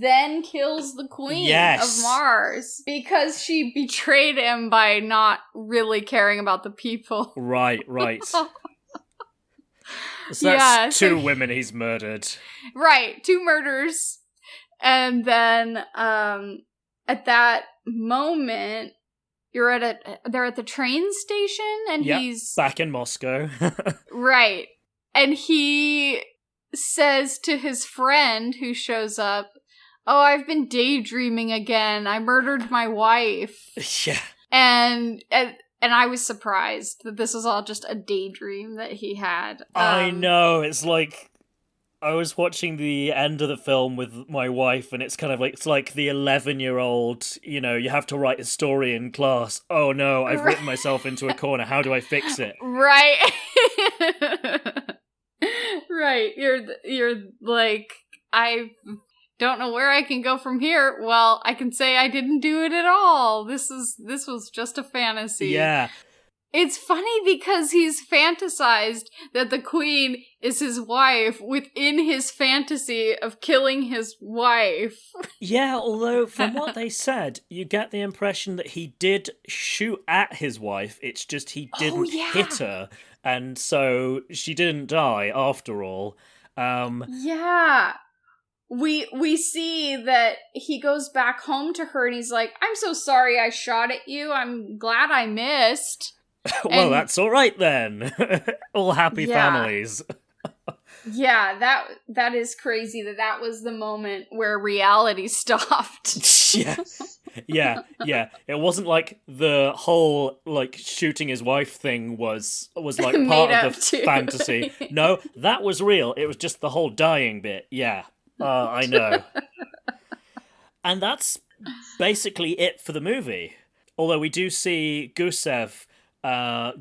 then kills the queen of Mars because she betrayed him by not really caring about the people. Right. So that's two women he's murdered. Right, 2 murders. And then at that moment... they're at the train station, and he's back in Moscow. Right. And he says to his friend who shows up, oh, I've been daydreaming again. I murdered my wife. Yeah. And I was surprised that this was all just a daydream that he had. I know. It's like I was watching the end of the film with my wife, and it's kind of like, it's like the 11-year-old, you have to write a story in class. Oh no, I've written myself into a corner. How do I fix it? Right. Right. You're like, I don't know where I can go from here. Well, I can say I didn't do it at all. This was just a fantasy. Yeah. It's funny because he's fantasized that the queen is his wife within his fantasy of killing his wife. Yeah, although from what they said, you get the impression that he did shoot at his wife. It's just he didn't hit her, and so she didn't die after all. Yeah. We see that he goes back home to her and he's like, I'm so sorry I shot at you. I'm glad I missed. Well, that's all right then. All happy families. Yeah, that is crazy that was the moment where reality stopped. Yeah. It wasn't like the whole like shooting his wife thing was like part of the fantasy. No, that was real. It was just the whole dying bit. Yeah, I know. And that's basically it for the movie. Although we do see Gusev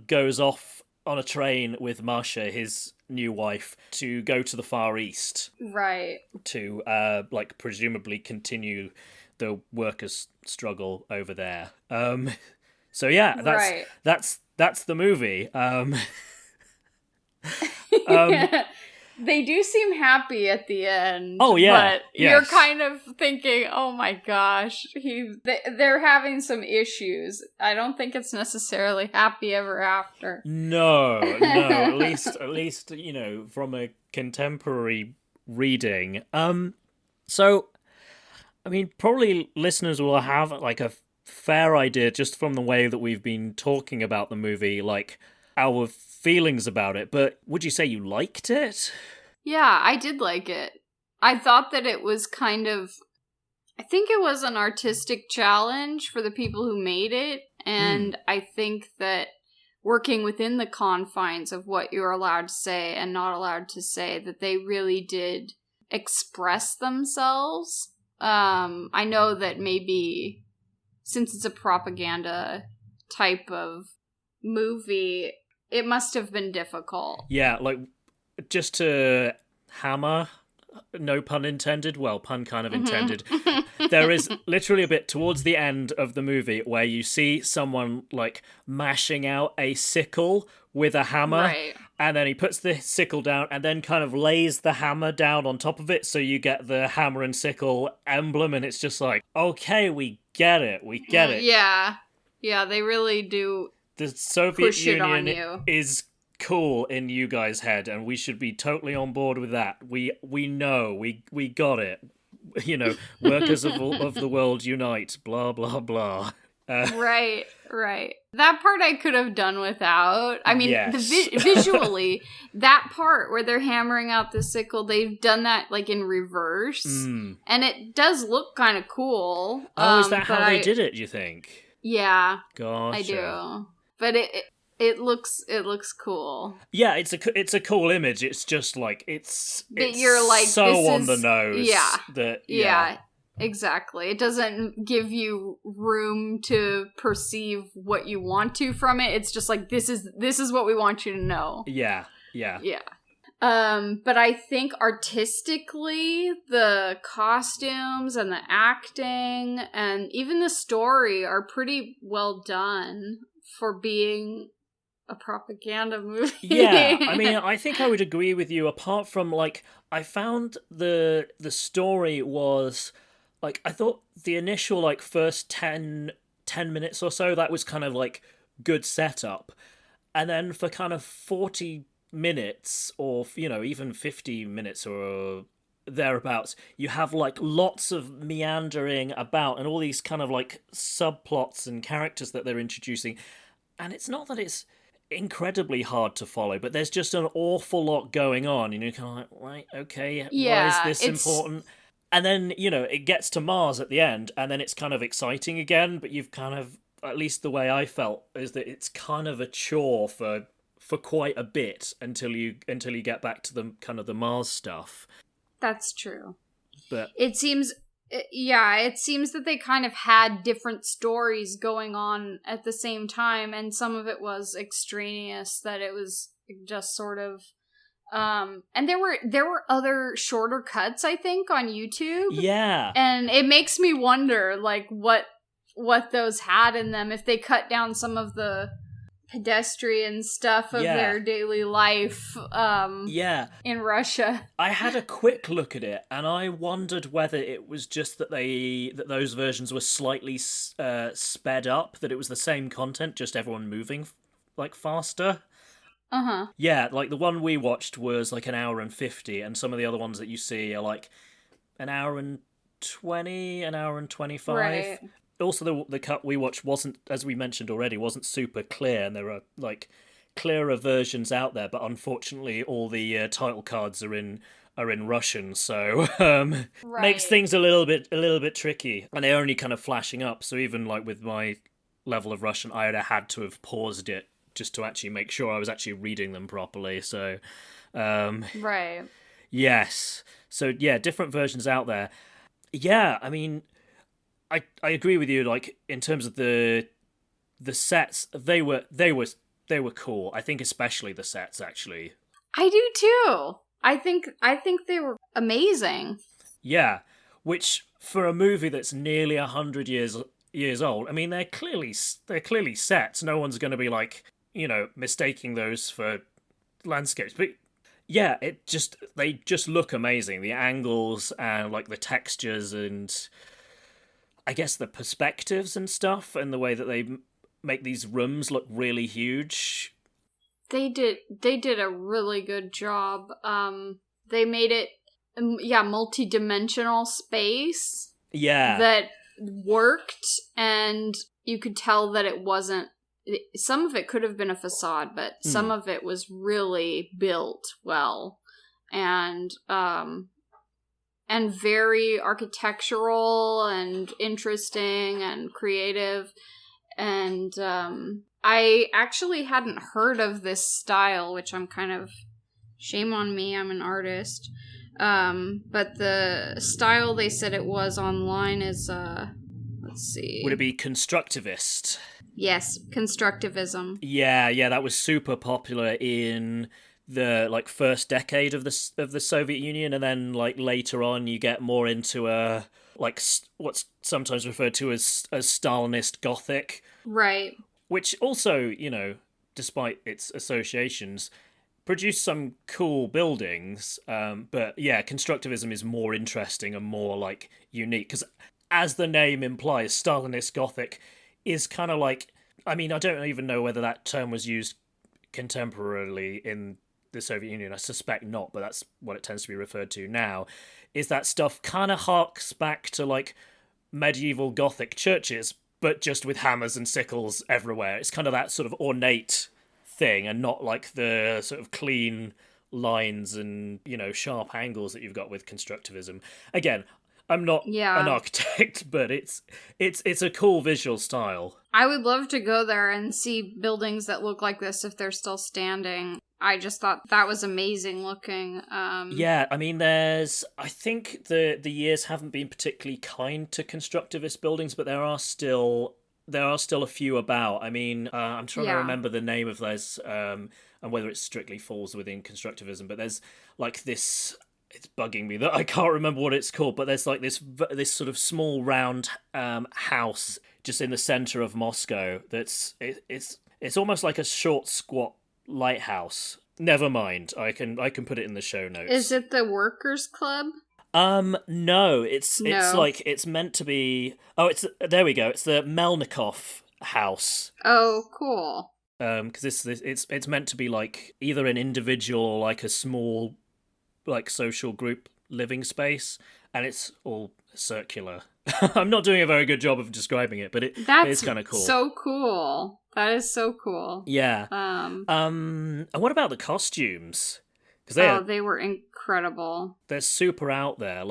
goes off on a train with Masha, his new wife, to go to the Far East. Right. To, presumably continue the workers' struggle over there. So yeah, that's the movie. They do seem happy at the end. Oh, yeah. But you're kind of thinking, oh my gosh, they're having some issues. I don't think it's necessarily happy ever after. No. At least, from a contemporary reading. So, I mean, probably listeners will have like a fair idea just from the way that we've been talking about the movie, like our feelings about it, but would you say you liked it? Yeah, I did like it. I thought that it was I think it was an artistic challenge for the people who made it, and I think that working within the confines of what you're allowed to say and not allowed to say, that they really did express themselves. I know that maybe since it's a propaganda type of movie, it must have been difficult. Yeah, like, just to hammer, no pun intended, well, pun kind of intended, there is literally a bit towards the end of the movie where you see someone, like, mashing out a sickle with a hammer, right. And then he puts the sickle down and then kind of lays the hammer down on top of it, so you get the hammer and sickle emblem, and it's just like, okay, we get it. Yeah, they really do. The Soviet Union is cool in you guys' head, and we should be totally on board with that. We know, we got it. Workers of the world unite, blah, blah, blah. Right. That part I could have done without. I mean, yes. Visually, that part where they're hammering out the sickle, they've done that like in reverse, and it does look kind of cool. Oh, is that how they did it, do you think? Yeah. Gotcha. I do. But it looks cool. Yeah, it's a cool image. It's just like it's you're like, so this on the nose. Yeah. Exactly. It doesn't give you room to perceive what you want to from it. It's just like, this is what we want you to know. Yeah. But I think artistically, the costumes and the acting and even the story are pretty well done for being a propaganda movie. Yeah, I mean, I think I would agree with you. Apart from, like, I found the story was, like, I thought the initial, like, first 10 minutes or so, that was kind of, like, good setup. And then for kind of 40 minutes, or, even 50 minutes or thereabouts, you have, like, lots of meandering about and all these kind of, like, subplots and characters that they're introducing. And it's not that it's incredibly hard to follow, but there's just an awful lot going on, and you're kind of like, right, okay, why is this important? And then, it gets to Mars at the end, and then it's kind of exciting again, but you've kind of, at least the way I felt, is that it's kind of a chore for for quite a bit until you get back to the kind of the Mars stuff. That's true. But it seems that they kind of had different stories going on at the same time, and some of it was extraneous, that it was just sort of and there were other shorter cuts, I think, on YouTube. Yeah. And it makes me wonder, like, what those had in them, if they cut down some of the pedestrian stuff of their daily life in Russia. I had a quick look at it, and I wondered whether it was just that those versions were slightly sped up, that it was the same content, just everyone moving like faster. Uh-huh. Yeah, like the one we watched was like 1 hour and 50, and some of the other ones that you see are like 1 hour and 20, 1 hour and 25. Right. Also, the cut we watched wasn't, as we mentioned already, wasn't super clear, and there are like clearer versions out there, but unfortunately all the title cards are in Russian, so makes things a little bit tricky, and they're only kind of flashing up. So even like with my level of Russian, I had to have paused it just to actually make sure I was actually reading them properly. So right. Yes. So yeah, different versions out there. Yeah, I mean, I agree with you. Like in terms of the sets, they were cool. I think especially the sets, actually. I do too. I think they were amazing. Yeah, which for a movie that's nearly 100 years old, I mean, they're clearly sets. No one's going to be like, mistaking those for landscapes. But yeah, they just look amazing. The angles and like the textures and I guess the perspectives and stuff, and the way that they make these rooms look really huge. They did a really good job. They made it multi-dimensional space. Yeah. That worked, and you could tell that it wasn't, some of it could have been a facade, but some of it was really built well, and very architectural and interesting and creative. And I actually hadn't heard of this style, which I'm kind of, shame on me, I'm an artist. But the style they said it was online is, let's see. Would it be constructivist? Yes, constructivism. Yeah, that was super popular in the first decade of the Soviet Union, and then later on you get more into what's sometimes referred to as Stalinist Gothic. Right. Which also, despite its associations, produced some cool buildings. But yeah, constructivism is more interesting and more unique, because as the name implies, Stalinist Gothic is kind of I don't even know whether that term was used contemporarily in the Soviet Union. I suspect not, but that's what it tends to be referred to now. Is that stuff kind of harks back to medieval Gothic churches, but just with hammers and sickles everywhere. It's kind of that sort of ornate thing, and not the sort of clean lines and sharp angles that you've got with constructivism. Again, I'm not an architect, but it's a cool visual style. I would love to go there and see buildings that look like this if they're still standing. I just thought that was amazing looking. Yeah, I mean, I think the years haven't been particularly kind to constructivist buildings, but there are still a few about. I mean, I'm trying to remember the name of those, and whether it strictly falls within constructivism, but there's this, it's bugging me that I can't remember what it's called, but there's this sort of small round house just in the center of Moscow it's almost like a short squat lighthouse. Never mind, I can put it in the show notes. Is it the Workers Club? No, it's meant to be. Oh, there we go. It's the Melnikov house. Oh, cool. Because it's meant to be either an individual or a small social group living space, and it's all circular. I'm not doing a very good job of describing it, but it's kind of cool. So cool. That is so cool. Yeah. And what about the costumes? Because they were incredible. They're super out there.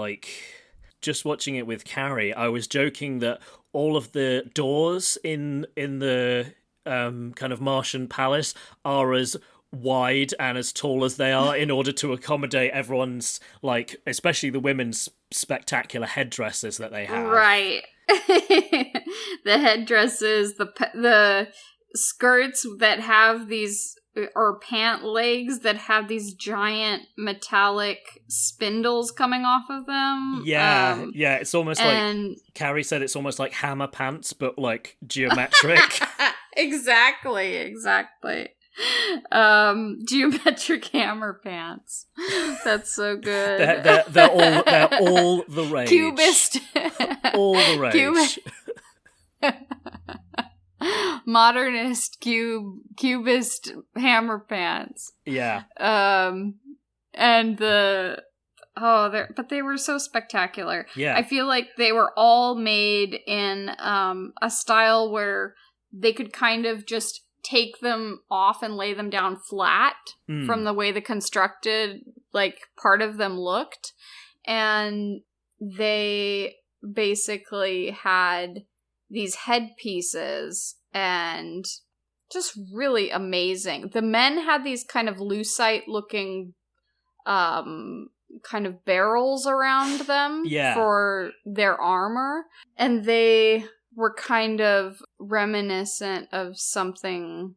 Just watching it with Carrie, I was joking that all of the doors in the kind of Martian palace are as wide and as tall as they are in order to accommodate everyone's, like, especially the women's spectacular headdresses that they have. Right. The headdresses, the skirts that have these, or pant legs that have these giant metallic spindles coming off of them. Yeah, it's almost like, Carrie said, it's almost like hammer pants, but like geometric. Exactly. Geometric hammer pants. That's so good. They're all the rage. Cubist. All the rage. Modernist cubist hammer pants. Yeah. And but they were so spectacular. Yeah. I feel like they were all made in a style where they could kind of just take them off and lay them down flat from the way the constructed, like, part of them looked. And they basically had these headpieces and just really amazing. The men had these kind of lucite looking kind of barrels around them for their armor. And they were kind of reminiscent of something,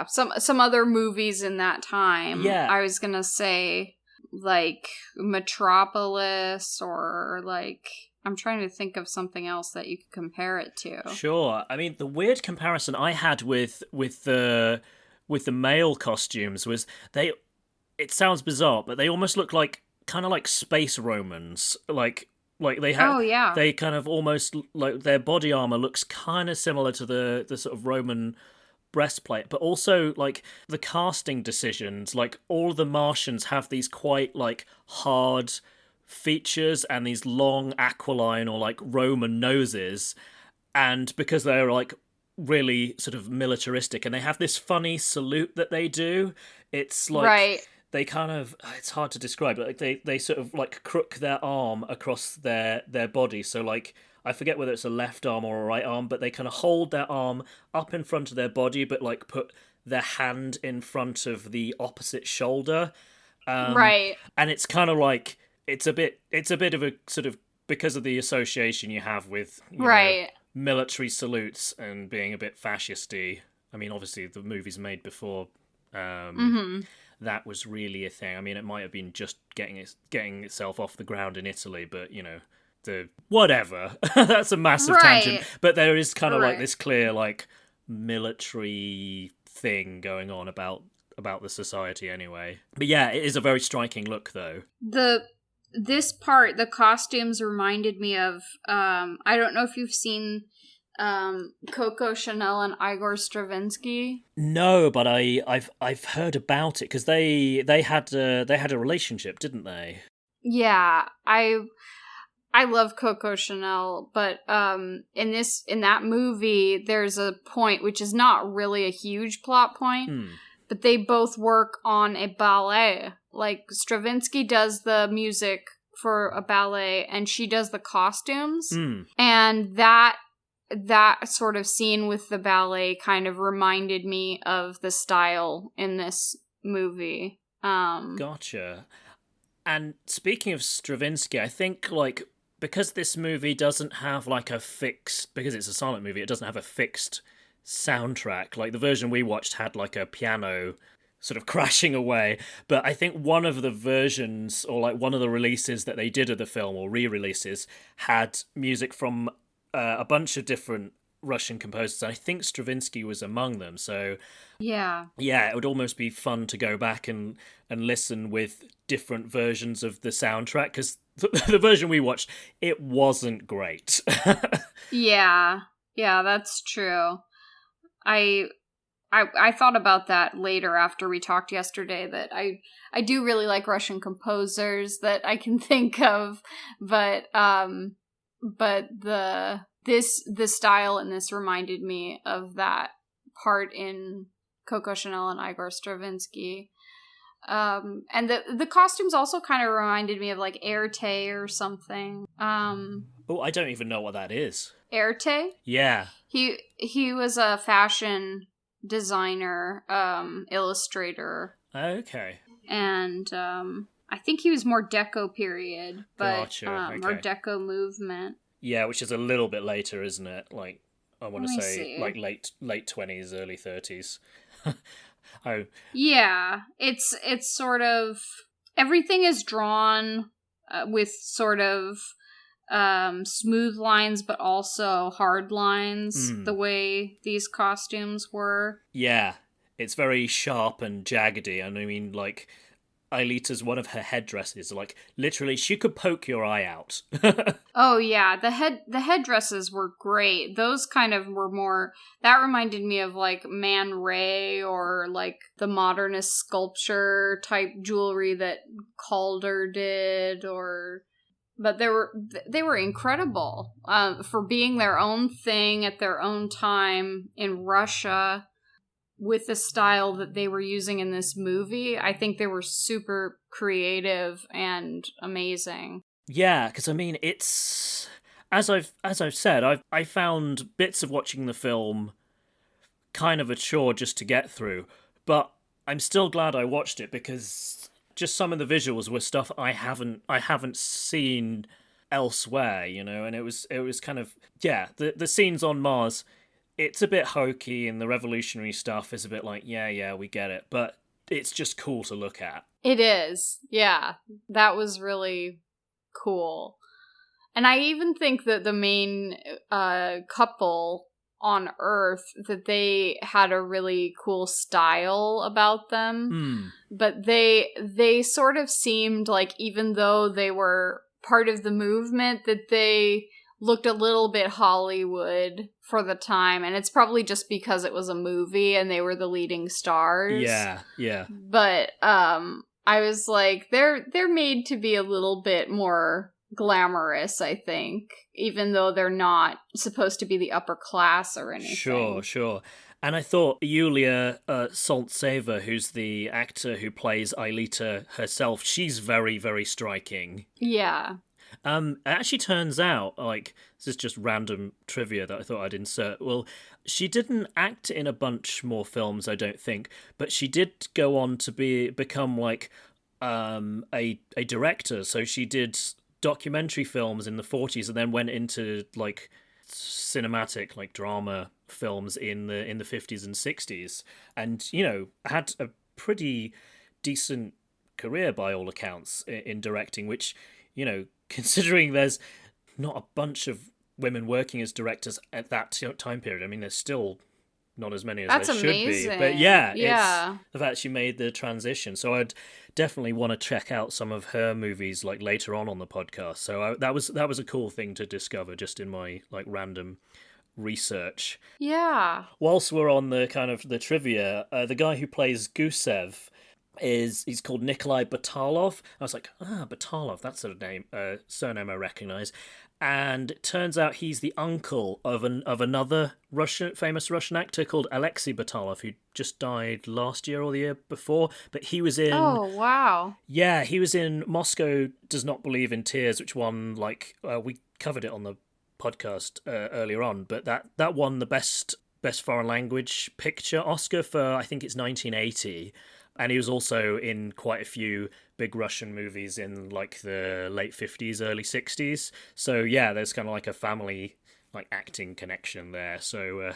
some other movies in that time. Yeah. I was gonna say, like, Metropolis, or, like, I'm trying to think of something else that you could compare it to. Sure. I mean, the weird comparison I had with the male costumes was it sounds bizarre, but they almost look like, kind of like space Romans, like they have, they kind of almost, like, their body armor looks kind of similar to the sort of Roman breastplate, but also, like, the casting decisions, like, all the Martians have these quite, like, hard features and these long aquiline or, like, Roman noses, and because they're, like, really sort of militaristic, and they have this funny salute that they do, it's like... Right. They kind of, it's hard to describe, but like they sort of, like, crook their arm across their body. So, like, I forget whether it's a left arm or a right arm, but they kind of hold their arm up in front of their body, but, like, put their hand in front of the opposite shoulder. Right. And it's kind of like, it's a bit of a sort of, because of the association you have with know, military salutes and being a bit fascisty. I mean, obviously the movie's made before that was really a thing. I mean, it might have been just getting itself off the ground in Italy, but, the whatever. That's a massive tangent. But there is kind of like this clear, like, military thing going on about the society anyway. But yeah, it is a very striking look, though. This part, the costumes reminded me of, I don't know if you've seen Coco Chanel and Igor Stravinsky. No, but I've heard about it because they had a relationship, didn't they? Yeah, I love Coco Chanel, but in that movie, there's a point which is not really a huge plot point, but they both work on a ballet. Like, Stravinsky does the music for a ballet, and she does the costumes, and that sort of scene with the ballet kind of reminded me of the style in this movie. Gotcha. And speaking of Stravinsky, I think, like, because this movie doesn't have, like, because it's a silent movie, it doesn't have a fixed soundtrack. Like, the version we watched had, like, a piano sort of crashing away, but I think one of the versions, or, like, one of the releases that they did of the film, or re-releases, had music from a bunch of different Russian composers. I think Stravinsky was among them. So yeah, it would almost be fun to go back and listen with different versions of the soundtrack, because the version we watched, it wasn't great. Yeah, that's true. I thought about that later after we talked yesterday, that I do really like Russian composers that I can think of, but the style in this reminded me of that part in Coco Chanel and Igor Stravinsky. And the costumes also kind of reminded me of, like, Erte or something. Oh, I don't even know what that is. Erte? Yeah. He was a fashion designer, illustrator. Okay. And I think he was more Deco period, but Gotcha, more okay. Deco movement. Yeah, which is a little bit later, isn't it? Like, I want to Let me say, see. like late 20s, early 30s. Oh, Yeah, it's sort of everything is drawn with sort of smooth lines, but also hard lines. The way these costumes were. yeah. It's very sharp and jaggedy, and I mean, like, Aelita's one of her headdresses, like, literally, she could poke your eye out. Oh yeah, the headdresses were great. Those kind of were more, that reminded me of like Man Ray or like the modernist sculpture type jewelry that Calder did, or but they were incredible for being their own thing at their own time in Russia with the style that they were using in this movie. I think they were super creative and amazing. Yeah, because I mean, it's as I've said, I found bits of watching the film kind of a chore just to get through, but I'm still glad I watched it because just some of the visuals were stuff I haven't seen elsewhere, you know, and it was kind of, yeah, the scenes on Mars, it's a bit hokey, and the revolutionary stuff is a bit like, yeah, we get it, but it's just cool to look at. It is. Yeah. That was really cool. And I even think that the main couple on Earth, that they had a really cool style about them. But they sort of seemed like, even though they were part of the movement, that they looked a little bit Hollywood for the time, and it's probably just because it was a movie and they were the leading stars. Yeah. But I was like, they're made to be a little bit more glamorous, I think, even though they're not supposed to be the upper class or anything. Sure. And I thought Yulia Saltseva, who's the actor who plays Aelita herself, she's very, very striking. Yeah. It actually turns out, like, this is just random trivia that I thought I'd insert. Well, she didn't act in a bunch more films, I don't think, but she did go on to become like a director. So she did documentary films in the 40s and then went into like cinematic, like drama films in the 50s and 60s, and, you know, had a pretty decent career by all accounts in directing, which, you know, considering there's not a bunch of women working as directors at that time period. I mean, there's still not as many as That's there amazing. should be. But yeah, Yeah. it's the fact she made the transition. So I'd definitely want to check out some of her movies like later on the podcast. So that was a cool thing to discover just in my like random research. Yeah. Whilst we're on the kind of the trivia, the guy who plays Gusev he's called Nikolai Batalov. I was like, Batalov, that's a name, surname I recognise. And it turns out he's the uncle of another famous Russian actor called Alexei Batalov, who just died last year or the year before. But he was in... Oh, wow. Yeah, he was in Moscow Does Not Believe in Tears, which won, like, we covered it on the podcast earlier on, but that won the best foreign language picture Oscar for, I think it's 1980. And he was also in quite a few big Russian movies in like the late 50s, early 60s. So yeah, there's kind of like a family like acting connection there. So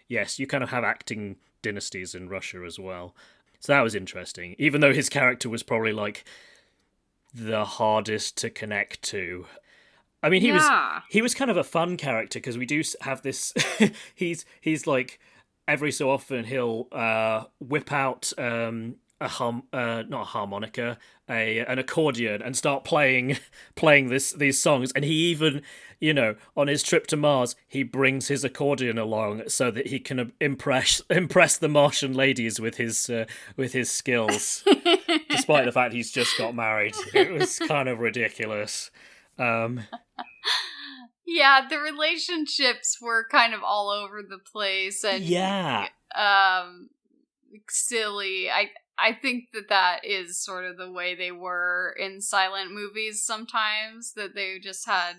yes, you kind of have acting dynasties in Russia as well. So that was interesting, even though his character was probably like the hardest to connect to. I mean, he was kind of a fun character because we do have this. he's like every so often he'll whip out not a harmonica, an accordion, and start playing these songs. And he even, you know, on his trip to Mars, he brings his accordion along so that he can impress the Martian ladies with his skills. Despite the fact he's just got married, it was kind of ridiculous. Yeah, the relationships were kind of all over the place, and silly. I think that is sort of the way they were in silent movies sometimes, that they just had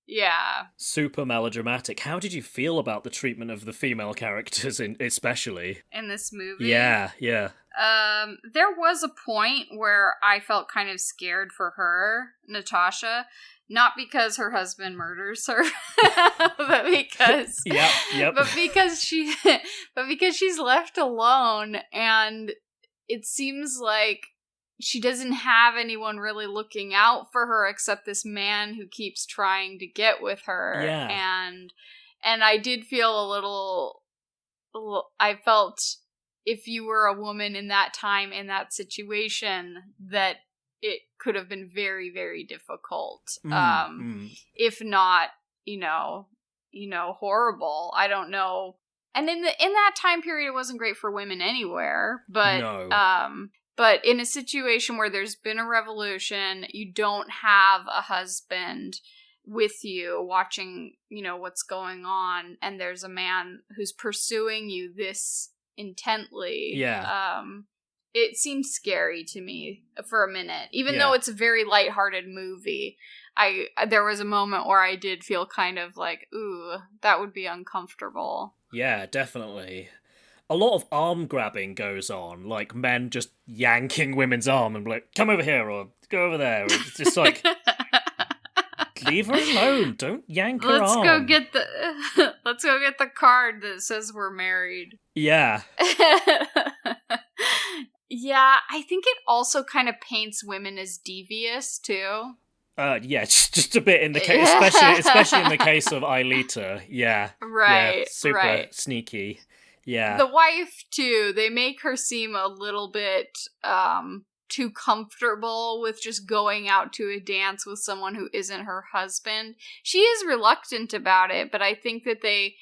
Yeah. Super melodramatic. How did you feel about the treatment of the female characters, especially? In this movie? Yeah. There was a point where I felt kind of scared for her, Natasha, not because her husband murders her, but because Yep. but because she's left alone, and it seems like she doesn't have anyone really looking out for her except this man who keeps trying to get with her. Yeah. And I did feel I felt if you were a woman in that time, in that situation, that it could have been very, very difficult. If not, horrible. I don't know. And in that time period, it wasn't great for women anywhere. But no. But in a situation where there's been a revolution, you don't have a husband with you watching, what's going on, and there's a man who's pursuing you this intently. Yeah. It seemed scary to me for a minute, even though it's a very lighthearted movie. There was a moment where I did feel kind of like, ooh, that would be uncomfortable. Yeah, definitely. A lot of arm grabbing goes on, like men just yanking women's arm and be like, come over here or go over there. It's just like, leave her alone. Don't yank her arm. Let's go get the card that says we're married. Yeah. Yeah, I think it also kind of paints women as devious too. Yeah, just a bit in the case, especially in the case of Aelita. Yeah. Right. Yeah, super right. sneaky. Yeah. The wife, too, they make her seem a little bit too comfortable with just going out to a dance with someone who isn't her husband. She is reluctant about it, but I think that they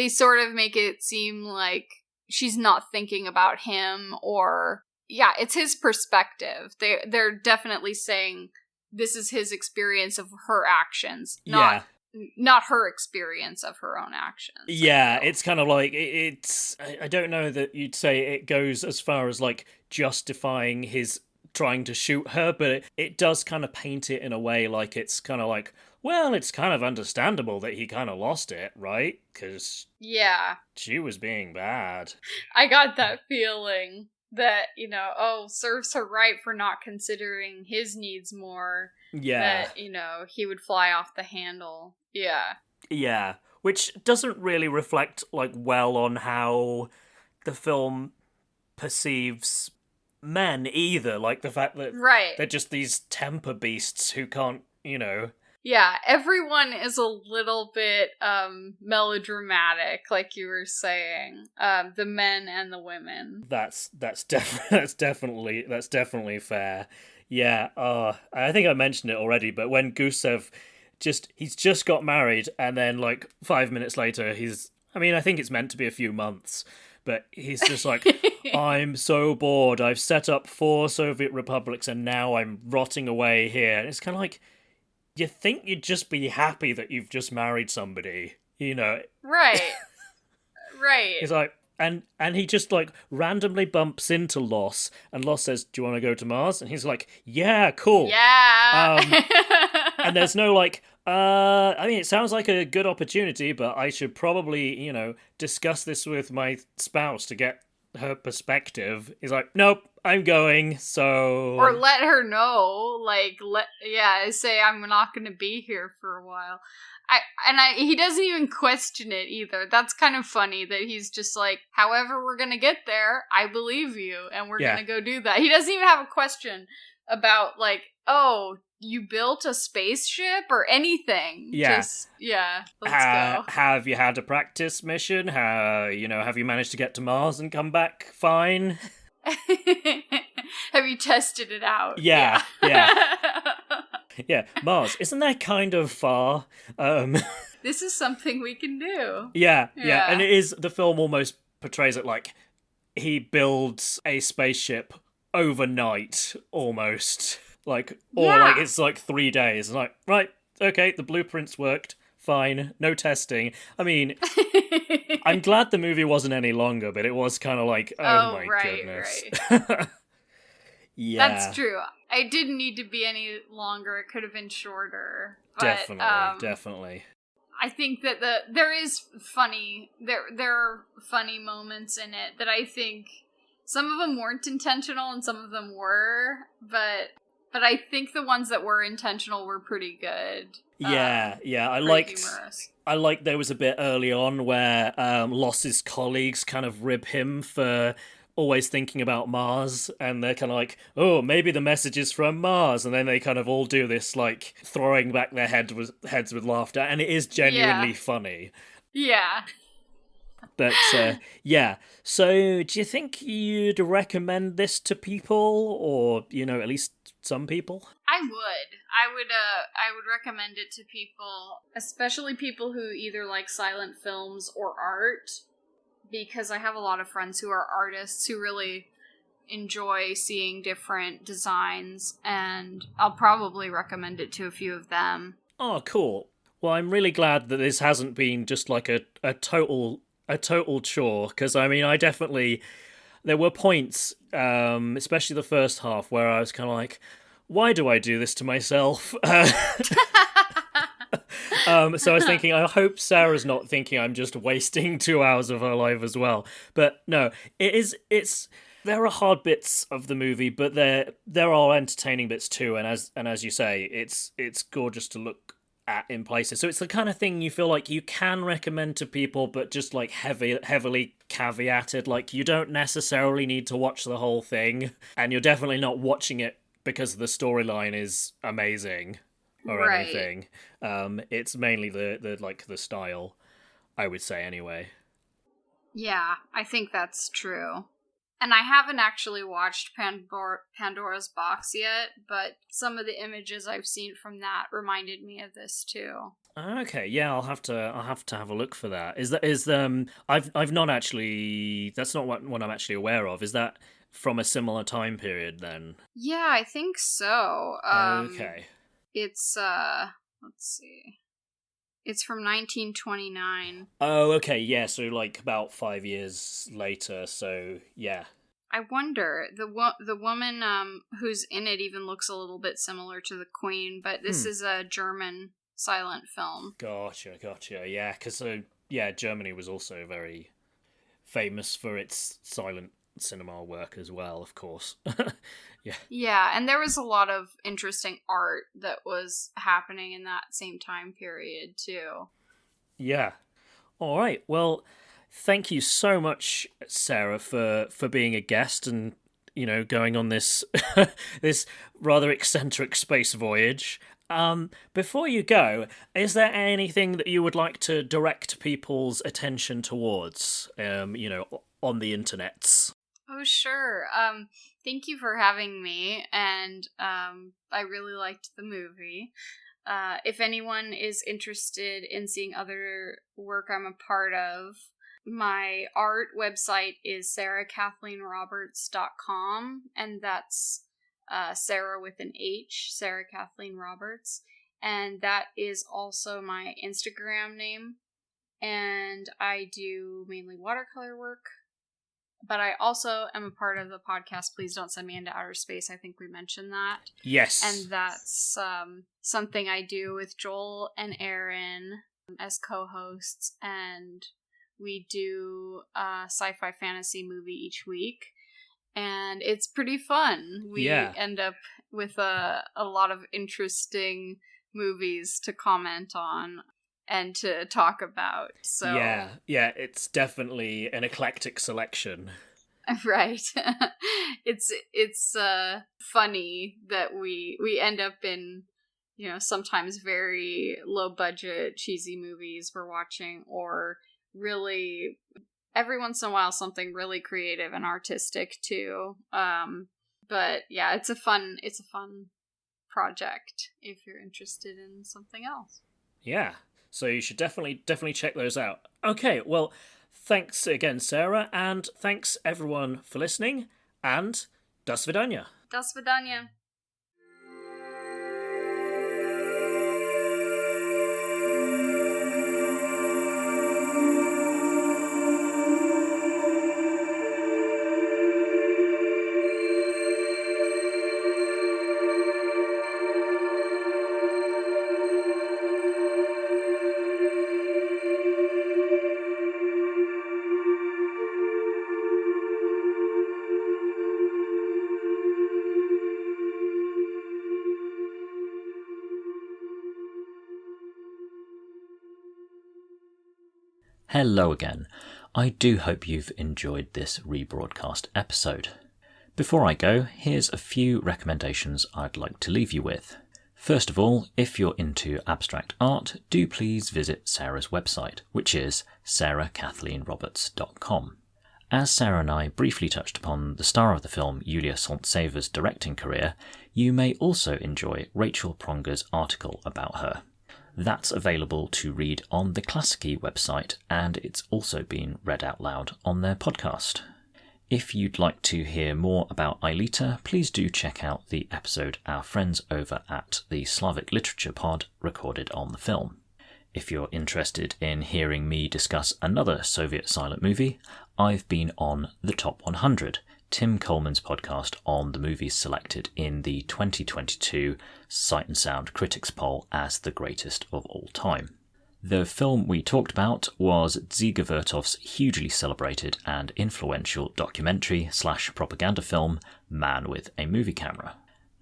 sort of make it seem like she's not thinking about him, or, yeah, it's his perspective. They're definitely saying this is his experience of her actions, not her experience of her own actions. Yeah, it's kind of like, I don't know that you'd say it goes as far as, like, justifying his trying to shoot her, but it does kind of paint it in a way like it's kind of like, well, it's kind of understandable that he kind of lost it, right? Because she was being bad. I got that feeling that, serves her right for not considering his needs more. Yeah. That, he would fly off the handle. Yeah. Yeah. Which doesn't really reflect, like, well on how the film perceives men either. Like, the fact that they're just these temper beasts who can't, Yeah, everyone is a little bit melodramatic, like you were saying. The men and the women. That's definitely fair. Yeah, I think I mentioned it already, but when Gusev he's just got married, and then, like, 5 minutes later, I think it's meant to be a few months, but he's just like, I'm so bored, I've set up 4 Soviet republics, and now I'm rotting away here. And it's kind of like, you think you'd just be happy that you've just married somebody, Right. Right. He's like, and he just, like, randomly bumps into Loss, and Loss says, do you want to go to Mars? And he's like, yeah, cool. Yeah. And there's no, like, it sounds like a good opportunity, but I should probably, discuss this with my spouse to get her perspective. He's like, nope, I'm going, so... Or let her know, say I'm not going to be here for a while. He doesn't even question it either. That's kind of funny that he's just like, however we're going to get there, I believe you, and we're going to go do that. He doesn't even have a question about, like, oh, you built a spaceship or anything. Yeah. Let's go. Have you had a practice mission? Have you managed to get to Mars and come back fine? Have you tested it out? Yeah. Yeah, Mars, isn't that kind of far? This is something we can do. Yeah, and the film almost portrays it like he builds a spaceship overnight, almost. Like, or like it's like 3 days. Like, right, okay, the blueprints worked, fine, no testing. I mean, I'm glad the movie wasn't any longer, but it was kind of like, oh my goodness. Right. Yeah. That's true. it didn't need to be any longer. It could have been shorter. But, definitely. I think that there are funny moments in it that I think some of them weren't intentional and some of them were, but I think the ones that were intentional were pretty good. Yeah, I liked there was a bit early on where Loss's colleagues kind of rib him for always thinking about Mars, and they're kind of like, oh, maybe the message is from Mars, and then they kind of all do this, like, throwing back their heads with laughter, and it is genuinely funny. Yeah. But, yeah. So, do you think you'd recommend this to people, or, at least some people? I would recommend it to people, especially people who either like silent films or art, because I have a lot of friends who are artists who really enjoy seeing different designs, and I'll probably recommend it to a few of them. Oh, cool. Well, I'm really glad that this hasn't been just like a total chore, because I definitely, there were points, especially the first half, where I was kind of like, why do I do this to myself? So I was thinking, I hope Sarah's not thinking I'm just wasting 2 hours of her life as well. But no, there are hard bits of the movie, but there are entertaining bits too. And as you say, it's gorgeous to look at in places. So it's the kind of thing you feel like you can recommend to people, but just like heavily caveated. Like, you don't necessarily need to watch the whole thing, and you're definitely not watching it because the storyline is amazing or anything. It's mainly the style, I would say, anyway. Yeah, I think that's true. And I haven't actually watched Pandora's Box yet, but some of the images I've seen from that reminded me of this too. Okay, yeah, I'll have to have a look for that. I've not actually, that's not what I'm actually aware of. Is that from a similar time period then? Yeah, I think so. Okay. It's let's see. It's from 1929. Oh, okay, yeah, so like about 5 years later, so yeah. I wonder, the woman who's in it even looks a little bit similar to the Queen, but this is a German silent film. Gotcha, yeah, because Germany was also very famous for its silent cinema work as well, of course. Yeah, and there was a lot of interesting art that was happening in that same time period too. Yeah. All right. Well, thank you so much, Sarah, for being a guest and going on this this rather eccentric space voyage. Before you go, is there anything that you would like to direct people's attention towards? On the internets. Oh, sure. Thank you for having me, and I really liked the movie. If anyone is interested in seeing other work I'm a part of, my art website is sarahkathleenroberts.com, and that's Sarah with an H, Sarah Kathleen Roberts, and that is also my Instagram name, and I do mainly watercolor work. But I also am a part of the podcast Please Don't Send Me Into Outer Space. I think we mentioned that. Yes. And that's something I do with Joel and Aaron as co-hosts. And we do a sci-fi fantasy movie each week. And it's pretty fun. We end up with a lot of interesting movies to comment on and to talk about. So yeah, it's definitely an eclectic selection. Right. It's funny that we end up in, sometimes very low budget cheesy movies we're watching, or really every once in a while something really creative and artistic too. But yeah, it's a fun project if you're interested in something else. Yeah. So you should definitely check those out. Okay, well, thanks again, Sarah, and thanks everyone for listening, and do svidaniya. Do svidaniya. Hello again. I do hope you've enjoyed this rebroadcast episode. Before I go, here's a few recommendations I'd like to leave you with. First of all, if you're into abstract art, do please visit Sarah's website, which is sarahkathleenroberts.com. As Sarah and I briefly touched upon the star of the film, Yulia Solntseva's directing career, you may also enjoy Rachel Pronger's article about her. That's available to read on the Classici website, and it's also been read out loud on their podcast. If you'd like to hear more about Aelita, please do check out the episode our friends over at the Slavic Literature Pod recorded on the film. If you're interested in hearing me discuss another Soviet silent movie, I've been on The Top 100, Tim Coleman's podcast on the movies selected in the 2022 Sight and Sound Critics Poll as the greatest of all time. The film we talked about was Dziga Vertov's hugely celebrated and influential documentary/propaganda film, Man with a Movie Camera.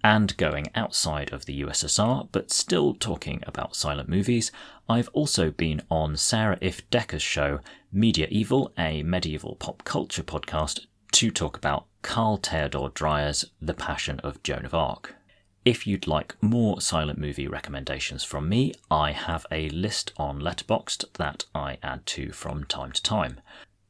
And going outside of the USSR, but still talking about silent movies, I've also been on Sarah If Decker's show, Media Evil, a medieval pop culture podcast, to talk about Carl Theodor Dreyer's The Passion of Joan of Arc. If you'd like more silent movie recommendations from me, I have a list on Letterboxd that I add to from time to time.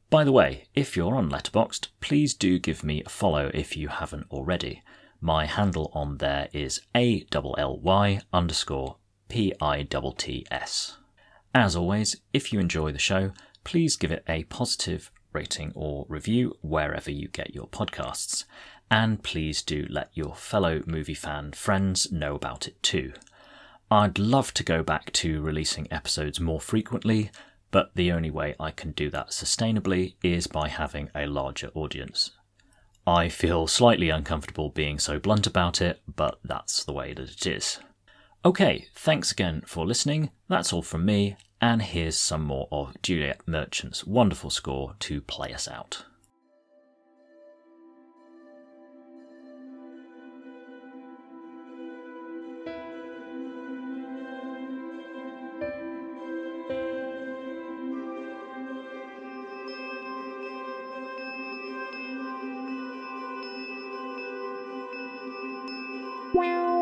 By the way, if you're on Letterboxd, please do give me a follow if you haven't already. My handle on there is ALLY_PITTS. As always, if you enjoy the show, please give it a positive rating or review wherever you get your podcasts. And please do let your fellow movie fan friends know about it too. I'd love to go back to releasing episodes more frequently, but the only way I can do that sustainably is by having a larger audience. I feel slightly uncomfortable being so blunt about it, but that's the way that it is. Okay, thanks again for listening. That's all from me, and here's some more of Juliet Merchant's wonderful score to play us out. Wow.